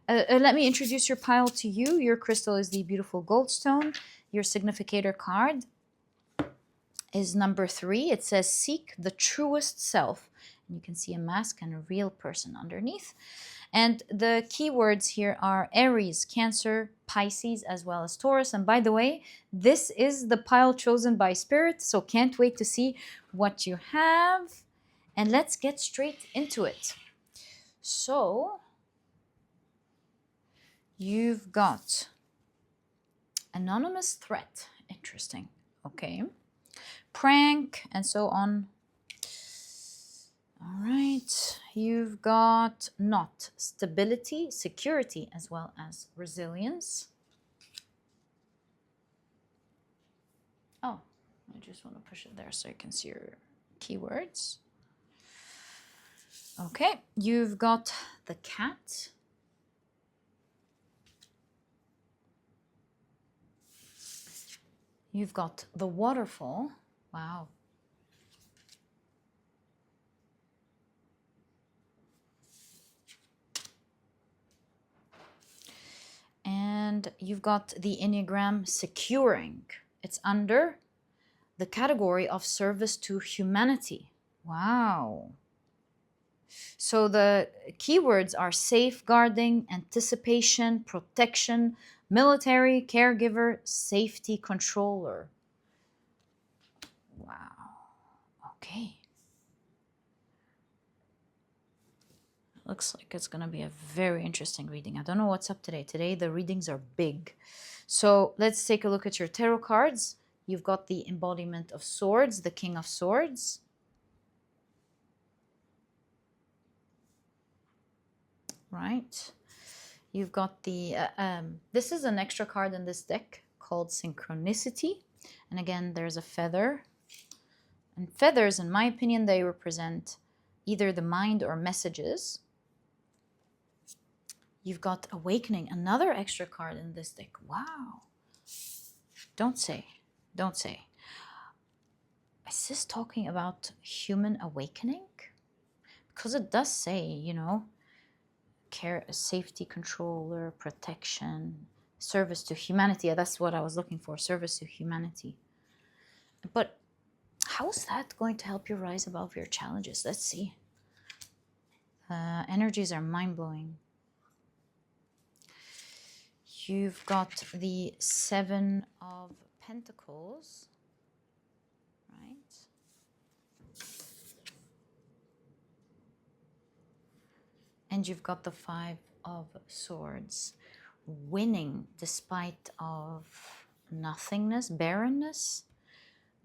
Let me introduce your pile to you. Your crystal is the beautiful Goldstone. Your significator card is number 3. It says, seek the truest self. And you can see a mask and a real person underneath. And the keywords here are Aries, Cancer, Pisces, as well as Taurus. And by the way, this is the pile chosen by Spirit, so can't wait to see what you have. And let's get straight into it. So, you've got anonymous threat. Interesting. Okay. Prank, and so on. All right. You've got not stability, security, as well as resilience. Oh, I just want to push it there so you can see your keywords. Okay. You've got the cat. You've got the waterfall. Wow. And you've got the Enneagram securing. It's under the category of service to humanity. Wow. So the keywords are safeguarding, anticipation, protection, military, caregiver, safety controller. Wow. Okay. Looks like it's going to be a very interesting reading. I don't know what's up today. Today the readings are big. So let's take a look at your tarot cards. You've got the embodiment of swords, the King of Swords. Right. You've got the, this is an extra card in this deck called Synchronicity. And again, there's a feather. And feathers, in my opinion, they represent either the mind or messages. You've got Awakening, another extra card in this deck. Wow. Don't say. Don't say. Is this talking about human awakening? Because it does say, you know, care, safety controller, protection, service to humanity. That's what I was looking for, service to humanity. But how is that going to help you rise above your challenges? Let's see. Energies are mind-blowing. You've got the 7 of Pentacles, right? And you've got the 5 of Swords. Winning despite of nothingness, barrenness.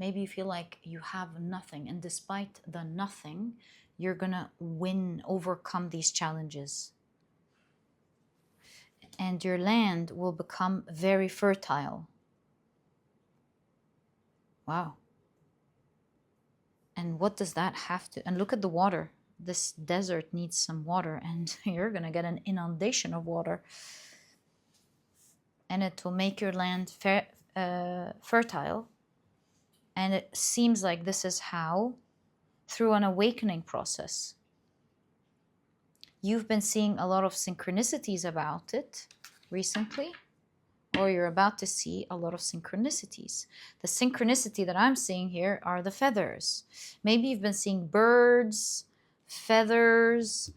Maybe you feel like you have nothing, and despite the nothing, you're gonna win, overcome these challenges. And your land will become very fertile. Wow. And what does that have to... And look at the water. This desert needs some water, and you're going to get an inundation of water. And it will make your land fertile. And it seems like this is how, through an awakening process. You've been seeing a lot of synchronicities about it recently, or you're about to see a lot of synchronicities. The synchronicity that I'm seeing here are the feathers. Maybe you've been seeing birds, feathers,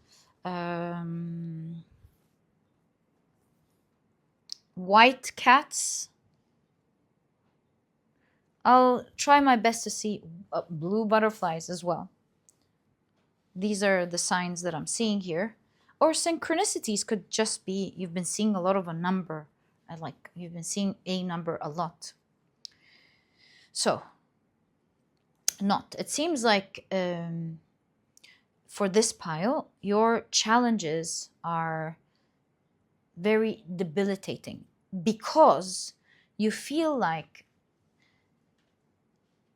white cats, I'll try my best to see blue butterflies as well. These are the signs that I'm seeing here. Or synchronicities could just be you've been seeing a lot of a number. Like you've been seeing a number a lot. So, not. It seems like for this pile, your challenges are very debilitating because you feel like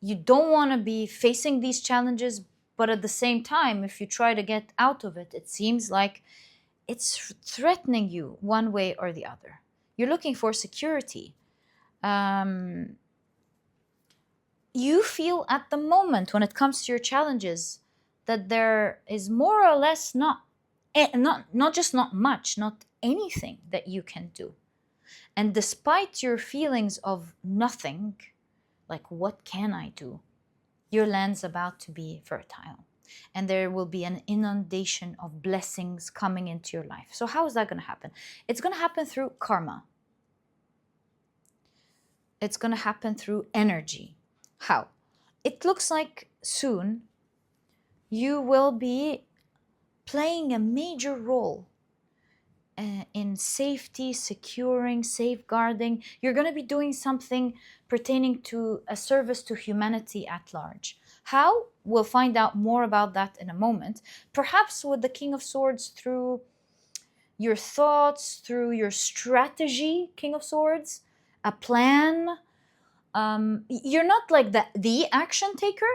you don't want to be facing these challenges, but at the same time, if you try to get out of it, it seems like it's threatening you one way or the other. You're looking for security. You feel at the moment when it comes to your challenges that there is more or less not just not much, not anything that you can do. And despite your feelings of nothing, like what can I do, your land's about to be fertile and there will be an inundation of blessings coming into your life. So how is that going to happen? It's going to happen through karma. It's going to happen through energy. How? It looks like soon you will be playing a major role in safety, securing, safeguarding. You're going to be doing something pertaining to a service to humanity at large. How? We'll find out more about that in a moment. Perhaps with the King of Swords through your thoughts, through your strategy, King of Swords, a plan. You're not like the action taker,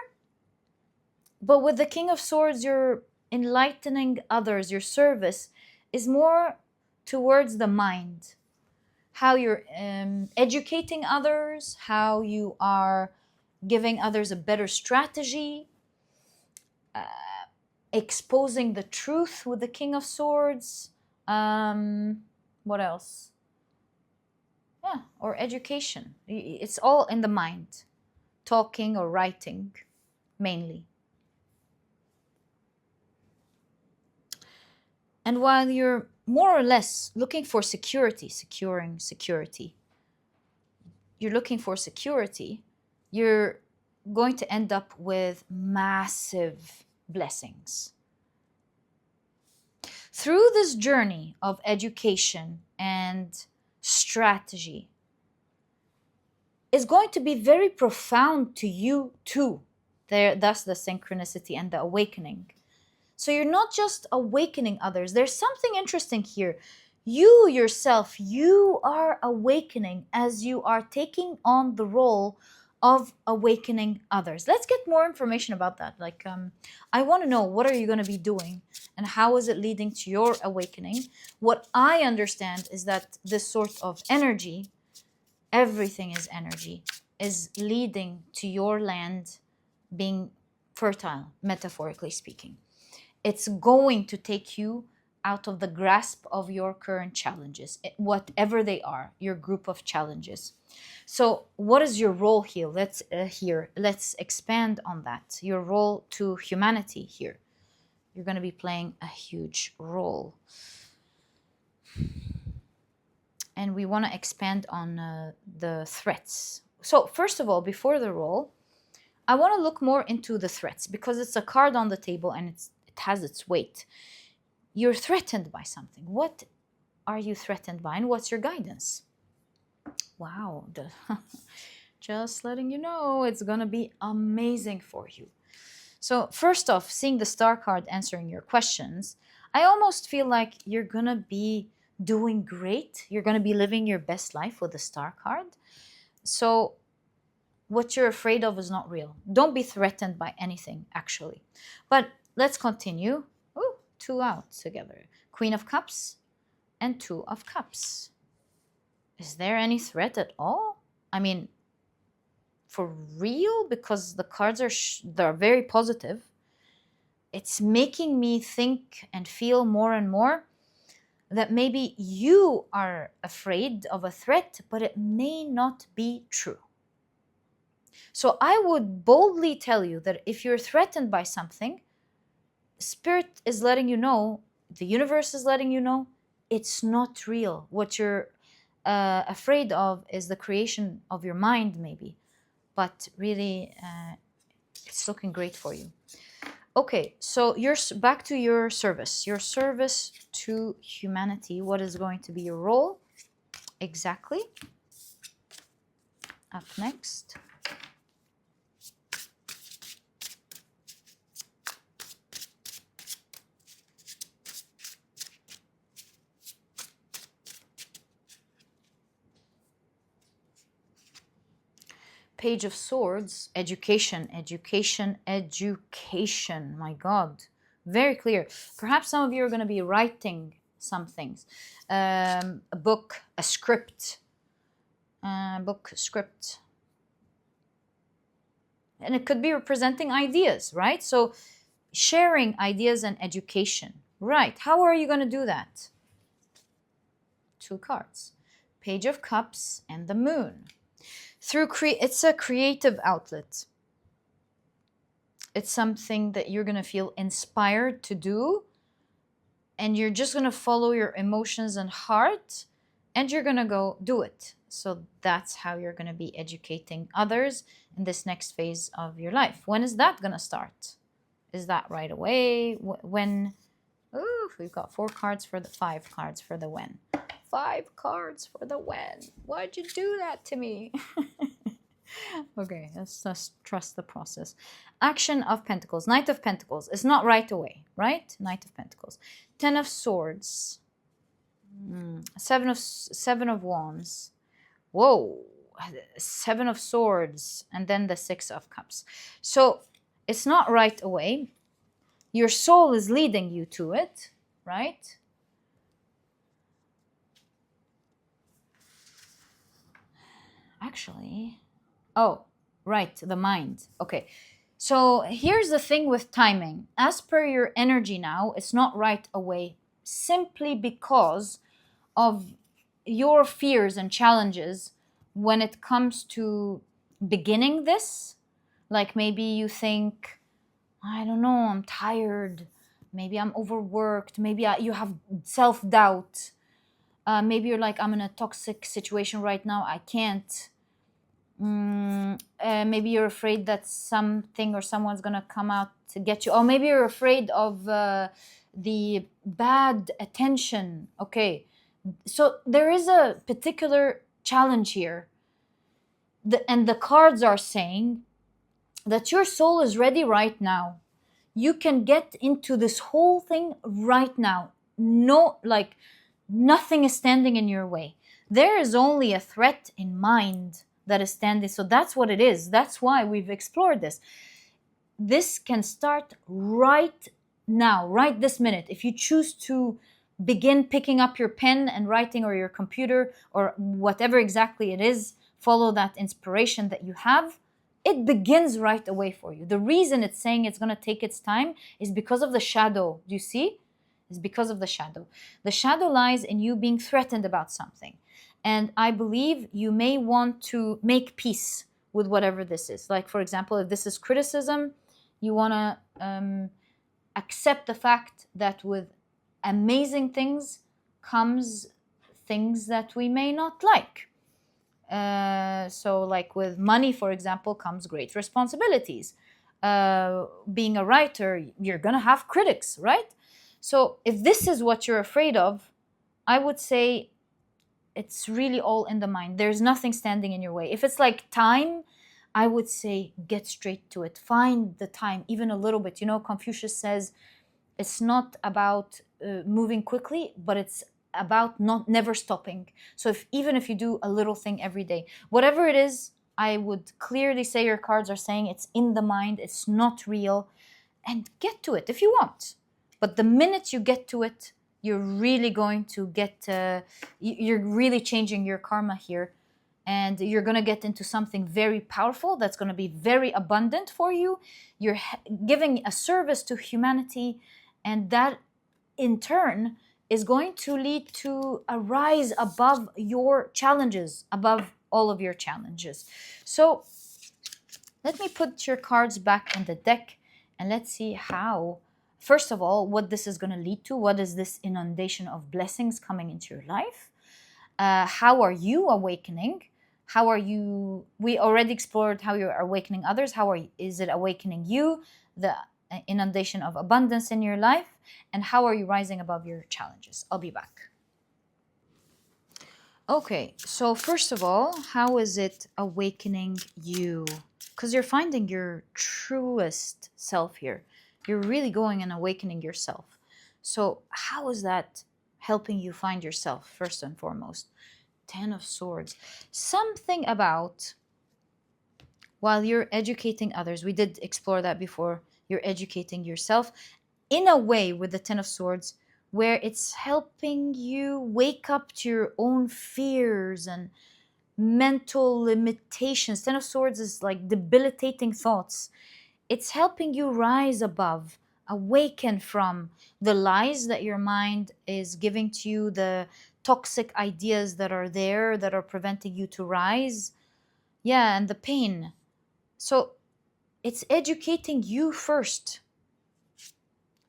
but with the King of Swords, you're enlightening others. Your service is more towards the mind, how you're educating others, how you are giving others a better strategy, exposing the truth with the King of Swords. What else? Yeah, or education. It's all in the mind, talking or writing mainly. And while you're more or less looking for security, securing security, you're looking for security, you're going to end up with massive blessings. Through this journey of education and strategy is going to be very profound to you too. Thus the synchronicity and the awakening. So you're not just awakening others. There's something interesting here. You yourself, you are awakening as you are taking on the role of awakening others. Let's get more information about that. Like, I want to know, what are you going to be doing and how is it leading to your awakening? What I understand is that this sort of energy, everything is energy, is leading to your land being fertile, metaphorically speaking. It's going to take you out of the grasp of your current challenges, whatever they are, your group of challenges. So what is your role here? Let's expand on that. Your role to humanity here. You're going to be playing a huge role. And we want to expand on the threats. So first of all, before the role, I want to look more into the threats because it's a card on the table and it has its weight. You're threatened by something. What are you threatened by and what's your guidance? Wow, just letting you know, it's gonna be amazing for you. So first off, seeing the star card answering your questions, I almost feel like you're gonna be doing great. You're gonna be living your best life with the star card. So what you're afraid of is not real. Don't be threatened by anything, actually. But let's continue. Ooh, 2 out together. Queen of Cups and 2 of Cups. Is there any threat at all? I mean, for real? Because the cards they're very positive. It's making me think and feel more and more that maybe you are afraid of a threat, but it may not be true. So I would boldly tell you that if you're threatened by something, Spirit is letting you know, the universe is letting you know, it's not real. What you're afraid of is the creation of your mind, maybe. but really it's looking great for you. Okay, so you're back to your service to humanity. What is going to be your role exactly? Up next. Page of Swords, education, education, education. My God, very clear. Perhaps some of you are going to be writing some things. A book, a script, book, script. And it could be representing ideas, right? So sharing ideas and education. Right, how are you going to do that? 2 cards. Page of Cups and the Moon. It's a creative outlet. It's something that you're going to feel inspired to do, and you're just going to follow your emotions and heart, and you're going to go do it. So that's how you're going to be educating others in this next phase of your life. When is that going to start? Is that right away? When? Ooh, we've got 4 cards for the 5 cards for the when. 5 cards for the when. Why'd you do that to me? Okay, let's just trust the process. Action of Pentacles. Knight of Pentacles. It's not right away, right? Knight of Pentacles. 10 of Swords. 7 of Wands. Whoa. 7 of Swords. And then the 6 of Cups. So it's not right away. Your soul is leading you to it, right? Actually, oh, right, the mind. Okay, so here's the thing with timing. As per your energy now, it's not right away, simply because of your fears and challenges when it comes to beginning this. Like maybe you think, I don't know, I'm tired. Maybe I'm overworked. Maybe you have self-doubt. Maybe you're like, I'm in a toxic situation right now. I can't. Maybe you're afraid that something or someone's going to come out to get you. Or maybe you're afraid of the bad attention. Okay. So there is a particular challenge here. And the cards are saying that your soul is ready right now. You can get into this whole thing right now. No, like nothing is standing in your way. There is only a threat in mind that is standing. So that's what it is. That's why we've explored this. This can start right now, right this minute. If you choose to begin picking up your pen and writing, or your computer, or whatever exactly it is, follow that inspiration that you have. It begins right away for you. The reason it's saying it's going to take its time is because of the shadow. Do you see? It's because of the shadow. The shadow lies in you being threatened about something. And I believe you may want to make peace with whatever this is. Like, for example, if this is criticism, you want to accept the fact that with amazing things comes things that we may not like. So like with money, for example, comes great responsibilities. Being a writer, you're going to have critics, right? So if this is what you're afraid of, I would say it's really all in the mind. There's nothing standing in your way. If it's like time, I would say get straight to it. Find the time, even a little bit. You know, Confucius says it's not about moving quickly, but it's about never stopping. So even if you do a little thing every day, whatever it is, I would clearly say your cards are saying it's in the mind, it's not real, and get to it if you want. But the minute you get to it, you're really going to get, you're really changing your karma here, and you're going to get into something very powerful that's going to be very abundant for you. You're giving a service to humanity, and that in turn is going to lead to a rise above your challenges, above all of your challenges. So let me put your cards back in the deck, and let's see how, first of all, what this is going to lead to. What is this inundation of blessings coming into your life? How are you awakening? How are you? We already explored how you're awakening others. Is it awakening you? The inundation of abundance in your life, and how are you rising above your challenges? I'll be back. Okay, so first of all, how is it awakening you? Because you're finding your truest self here. You're really going and awakening yourself. So how is that helping you find yourself, first and foremost? 10 of Swords. Something about while you're educating others, we did explore that before, you're educating yourself in a way with the 10 of Swords where it's helping you wake up to your own fears and mental limitations. 10 of Swords is like debilitating thoughts. It's helping you rise above, awaken from the lies that your mind is giving to you, the toxic ideas that are there that are preventing you to rise. Yeah, and the pain. So it's educating you first.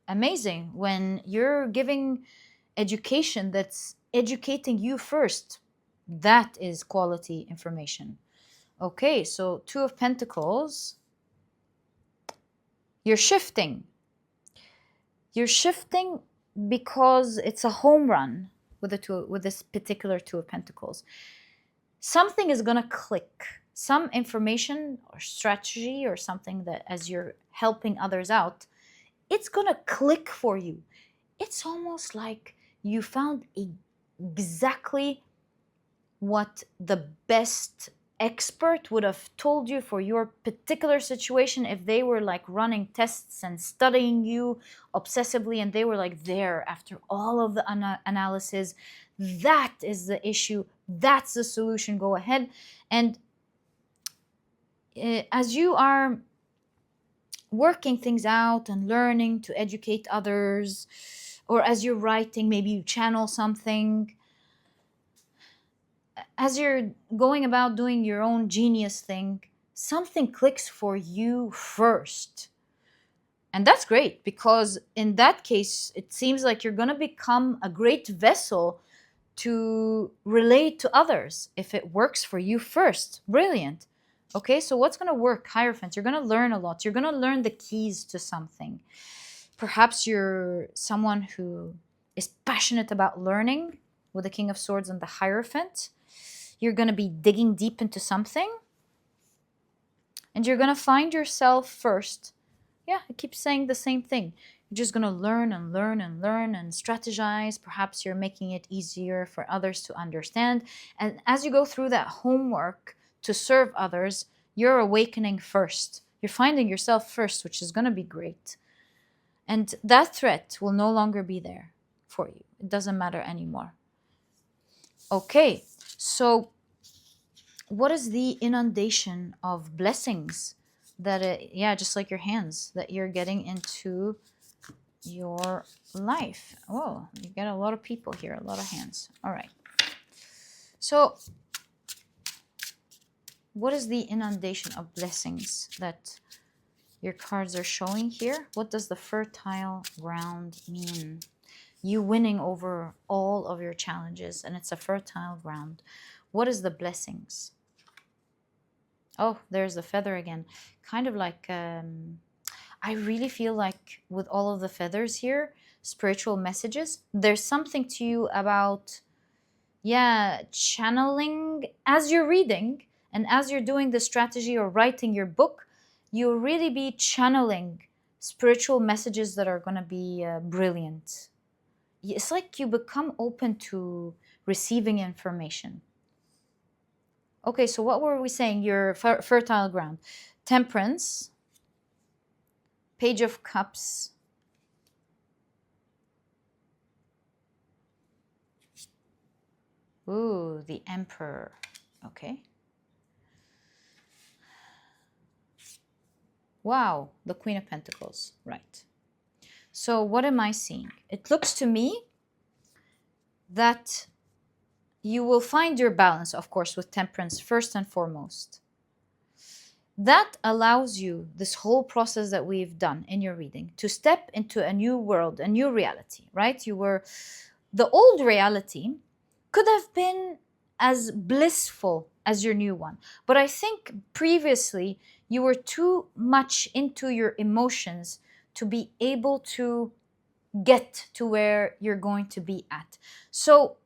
Amazing when you're giving education that's educating you first. That is quality information. Okay, so 2 of Pentacles. You're shifting. You're shifting because it's a home run with this particular 2 of Pentacles. Something is going to click. Some information or strategy or something that as you're helping others out, it's going to click for you. It's almost like you found exactly what the best expert would have told you for your particular situation if they were like running tests and studying you obsessively and they were like there after all of the analysis. That is the issue. That's the solution. Go ahead. And as you are working things out and learning to educate others, or as you're writing, maybe you channel something, as you're going about doing your own genius thing, something clicks for you first. And that's great, because in that case, it seems like you're going to become a great vessel to relate to others if it works for you first. Brilliant. Okay, so what's going to work? Hierophant, you're going to learn a lot. You're going to learn the keys to something. Perhaps you're someone who is passionate about learning with the King of Swords and the Hierophant. You're going to be digging deep into something. And you're going to find yourself first. Yeah, I keep saying the same thing. You're just going to learn and learn and learn and strategize. Perhaps you're making it easier for others to understand. And as you go through that homework to serve others, you're awakening first. You're finding yourself first, which is going to be great. And that threat will no longer be there for you. It doesn't matter anymore. Okay, so what is the inundation of blessings that, just like your hands, that you're getting into your life? Oh, you get a lot of people here, a lot of hands. All right. So what is the inundation of blessings that your cards are showing here? What does the fertile ground mean? You winning over all of your challenges, and it's a fertile ground. What is the blessings? Oh, there's the feather again. Kind of like, I really feel like with all of the feathers here, spiritual messages, there's something to you about, channeling as you're reading and as you're doing the strategy or writing your book, you'll really be channeling spiritual messages that are going to be brilliant. It's like you become open to receiving information. Okay, so what were we saying? Your fertile ground. Temperance, Page of Cups, ooh, the Emperor. Okay. Wow, the Queen of Pentacles. Right. So what am I seeing? It looks to me that you will find your balance, of course, with temperance first and foremost. That allows you, this whole process that we've done in your reading, to step into a new world, a new reality, right? The old reality could have been as blissful as your new one. But I think previously you were too much into your emotions to be able to get to where you're going to be at. So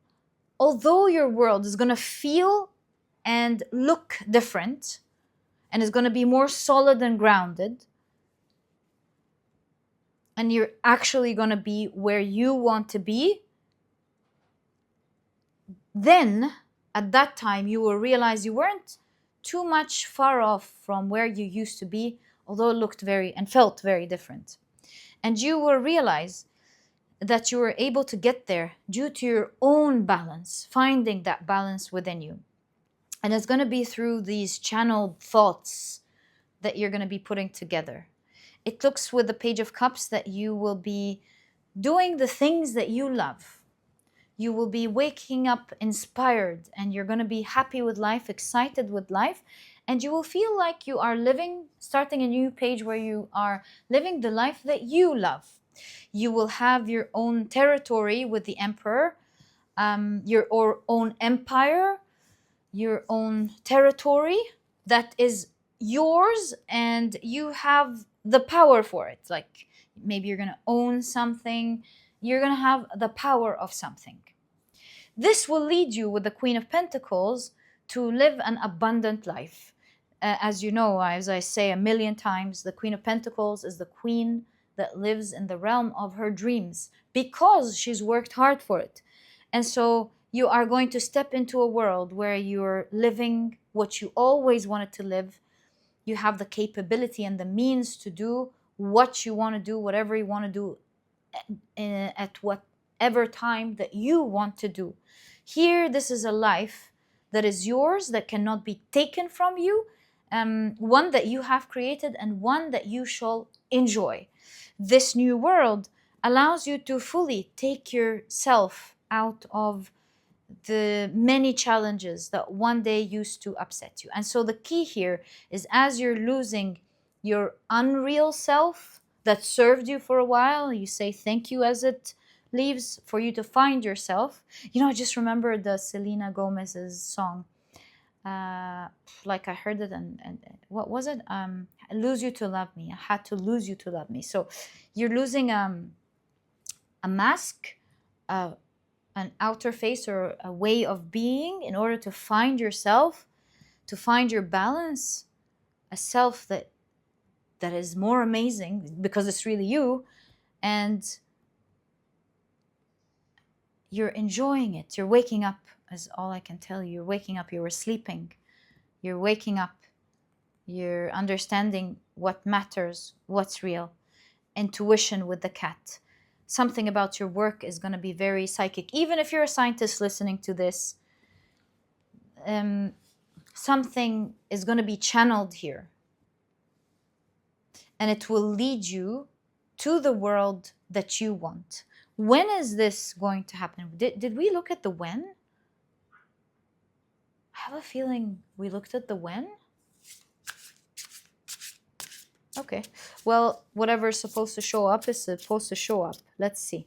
although your world is going to feel and look different and is going to be more solid and grounded, and you're actually going to be where you want to be, then at that time you will realize you weren't too much far off from where you used to be, although it looked very and felt very different. And you will realize that you were able to get there due to your own balance, finding that balance within you. And it's going to be through these channeled thoughts that you're going to be putting together. It looks with the Page of Cups that you will be doing the things that you love. You will be waking up inspired, and you're going to be happy with life, excited with life, and you will feel like you are starting a new page where you are living the life that you love. You will have your own territory with the Emperor, your own empire, your own territory that is yours, and you have the power for it. Like maybe you're going to own something, you're going to have the power of something. This will lead you with the Queen of Pentacles to live an abundant life. As you know, as I say a million times, the Queen of Pentacles is the queen that lives in the realm of her dreams because she's worked hard for it. And so you are going to step into a world where you're living what you always wanted to live. You have the capability and the means to do what you want to do, whatever you want to do, at whatever time that you want to do. Here, this is a life that is yours, that cannot be taken from you, one that you have created and one that you shall enjoy. This new world allows you to fully take yourself out of the many challenges that one day used to upset you. And so the key here is, as you're losing your unreal self that served you for a while, you say thank you as it leaves for you to find yourself. You know, I just remember the Selena Gomez's song. Like I heard it, and what was it? Lose you to love me. I had to lose you to love me. So you're losing a mask, an outer face, or a way of being in order to find yourself, to find your balance, a self that is more amazing because it's really you, and you're enjoying it. You're waking up, is all I can tell you. You're waking up. You were sleeping. You're waking up. You're understanding what matters, what's real. Intuition with the cat. Something about your work is going to be very psychic. Even if you're a scientist listening to this, something is going to be channeled here. And it will lead you to the world that you want. When is this going to happen? Did we look at the when? I have a feeling we looked at the when. Okay. Well, whatever's supposed to show up is supposed to show up. Let's see.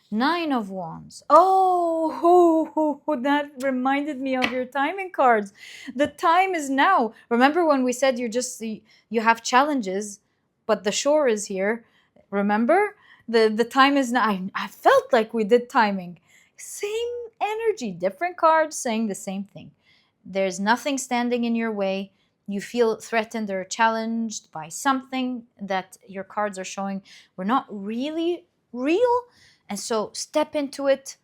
9 of Wands. Oh, that reminded me of your timing cards. The time is now. Remember when we said you have challenges, but the shore is here? Remember? The time is now. I felt like we did timing. Same energy, different cards saying the same thing. There's nothing standing in your way. You feel threatened or challenged by something that your cards are showing were not really real. And so step into it.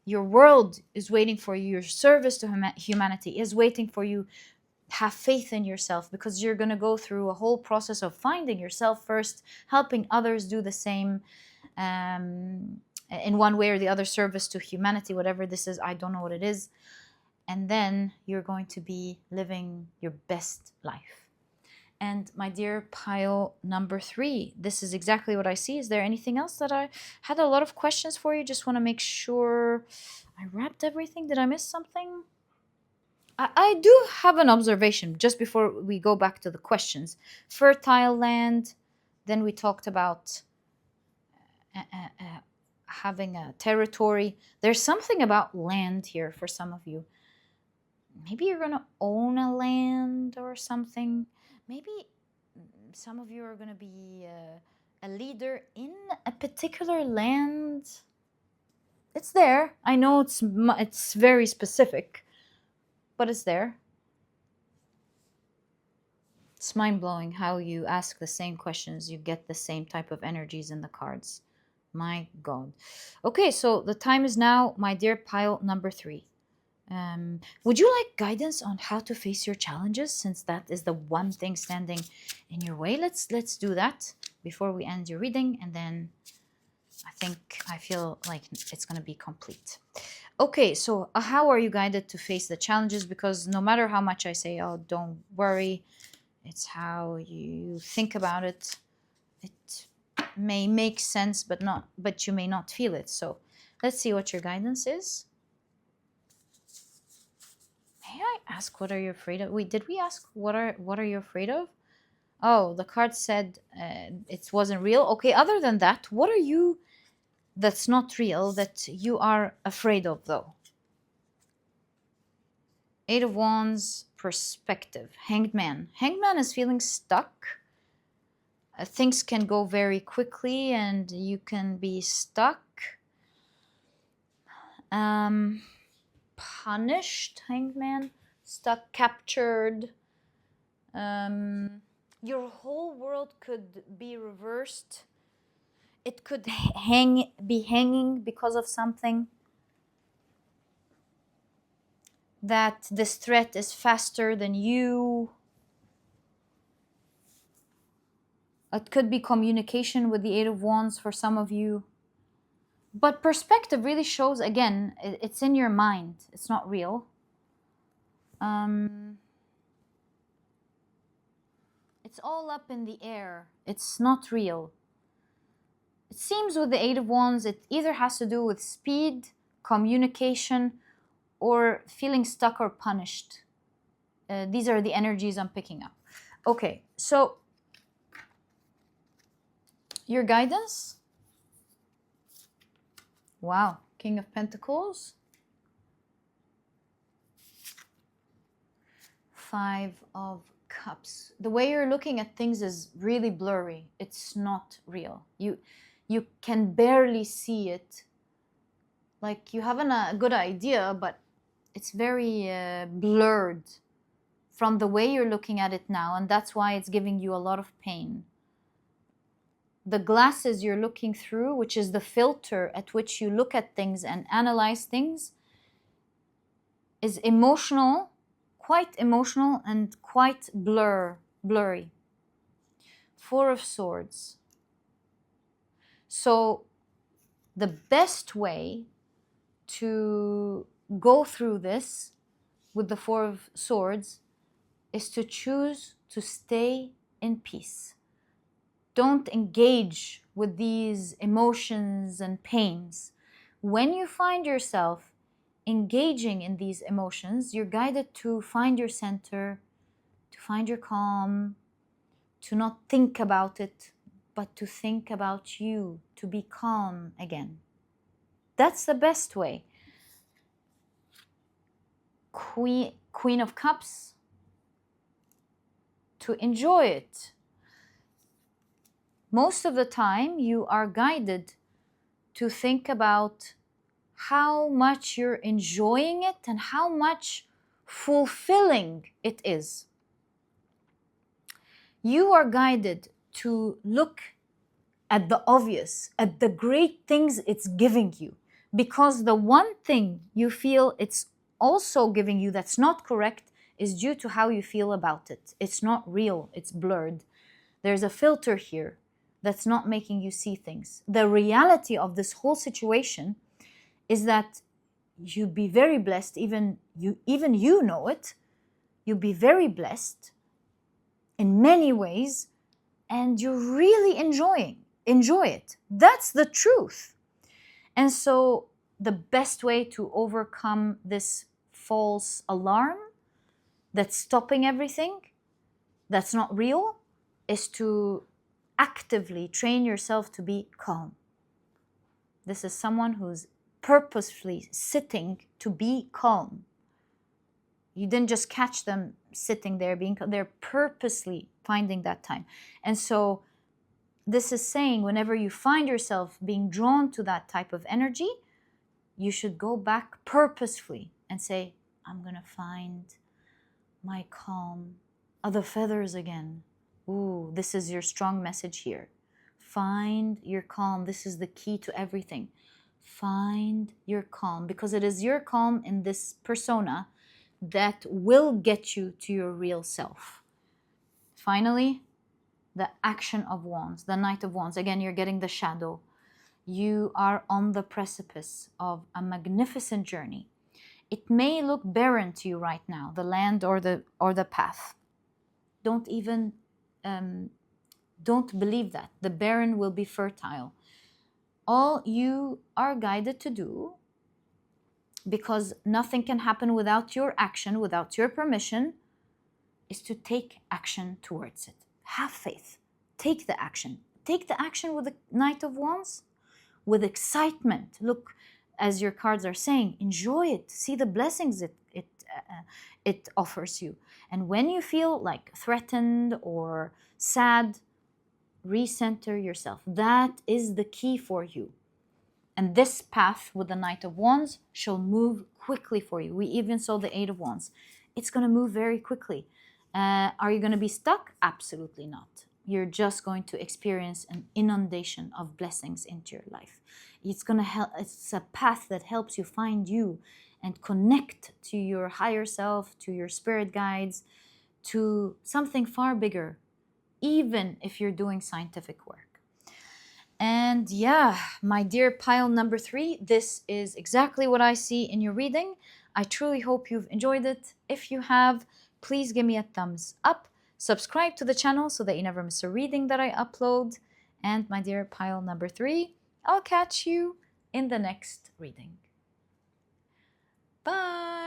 Your world is waiting for you. Your service to humanity is waiting for you. Have faith in yourself, because you're going to go through a whole process of finding yourself first, helping others do the same, in one way or the other, service to humanity, whatever this is. I don't know what it is. And then you're going to be living your best life. And my dear pile number 3, this is exactly what I see. Is there anything else that I had a lot of questions for you? Just want to make sure I wrapped everything. Did I miss something? I do have an observation just before we go back to the questions. Fertile land. Then we talked about having a territory. There's something about land here for some of you. maybe you're going to own a land or something. Maybe some of you are going to be a leader in a particular land. It's there. I know it's very specific, but it's there. It's mind-blowing how you ask the same questions, you get the same type of energies in the cards. My God. Okay, so the time is now, my dear pile number 3. Would you like guidance on how to face your challenges, since that is the one thing standing in your way? Let's do that before we end your reading, and then I feel like it's going to be complete. Okay, so how are you guided to face the challenges? Because no matter how much I say, oh, don't worry, it's how you think about it. It may make sense, but you may not feel it. So let's see what your guidance is. May I ask, what are you afraid of? Wait, did we ask what are you afraid of? Oh, the card said it wasn't real. Okay, other than that, what are you that's not real that you are afraid of, though? 8 of Wands, perspective. Hanged Man. Hanged Man is feeling stuck. Things can go very quickly and you can be stuck. Punished, Hanged Man. Stuck, captured. Your whole world could be reversed. It could be hanging because of something. That this threat is faster than you. It could be communication with the 8 of Wands for some of you. But perspective really shows, again, it's in your mind. It's not real. It's all up in the air. It's not real. It seems with the 8 of Wands, it either has to do with speed, communication, or feeling stuck or punished. These are the energies I'm picking up. Okay, so your guidance. Wow, King of Pentacles. 5 of Cups. The way you're looking at things is really blurry. It's not real. You can barely see it. Like you have a good idea, but it's very blurred from the way you're looking at it now, and that's why it's giving you a lot of pain. The glasses you're looking through, which is the filter at which you look at things and analyze things, is emotional, quite emotional and quite blurry. 4 of Swords. So the best way to go through this with the 4 of Swords is to choose to stay in peace. Don't engage with these emotions and pains. When you find yourself engaging in these emotions, you're guided to find your center, to find your calm, to not think about it, but to think about you, to be calm again. That's the best way. Queen of Cups, to enjoy it. Most of the time, you are guided to think about how much you're enjoying it and how much fulfilling it is. You are guided to look at the obvious, at the great things it's giving you, because the one thing you feel it's also giving you that's not correct is due to how you feel about it. It's not real, it's blurred. There's a filter here that's not making you see things. The reality of this whole situation is that you'd be very blessed, even you know it, you'd be very blessed in many ways, and you really enjoy it. That's the truth. And so the best way to overcome this false alarm that's stopping everything that's not real is to actively train yourself to be calm. This is someone who's purposefully sitting to be calm. You didn't just catch them sitting there they're purposely finding that time. And so this is saying whenever you find yourself being drawn to that type of energy, you should go back purposefully and say, I'm going to find my calm. Are the feathers again? Ooh, this is your strong message here. Find your calm. This is the key to everything. Find your calm, because it is your calm in this persona that will get you to your real self. Finally, the Action of Wands, the Knight of Wands. Again, you're getting the shadow. You are on the precipice of a magnificent journey. It may look barren to you right now, the land or the path. Don't believe that. The barren will be fertile. All you are guided to do, because nothing can happen without your action, without your permission, is to take action towards it. Have faith. Take the action. Take the action with the Knight of Wands, with excitement. Look, as your cards are saying, enjoy it. See the blessings it offers you. And when you feel like threatened or sad, recenter yourself. That is the key for you. And this path with the Knight of Wands shall move quickly for you. We even saw the Eight of Wands. It's going to move very quickly. Are you going to be stuck? Absolutely not. You're just going to experience an inundation of blessings into your life. It's going to help. It's a path that helps you find you and connect to your higher self, to your spirit guides, to something far bigger, even if you're doing scientific work. And yeah, my dear pile number 3, this is exactly what I see in your reading. I truly hope you've enjoyed it. If you have, please give me a thumbs up. Subscribe to the channel so that you never miss a reading that I upload. And my dear pile number 3, I'll catch you in the next reading. Bye!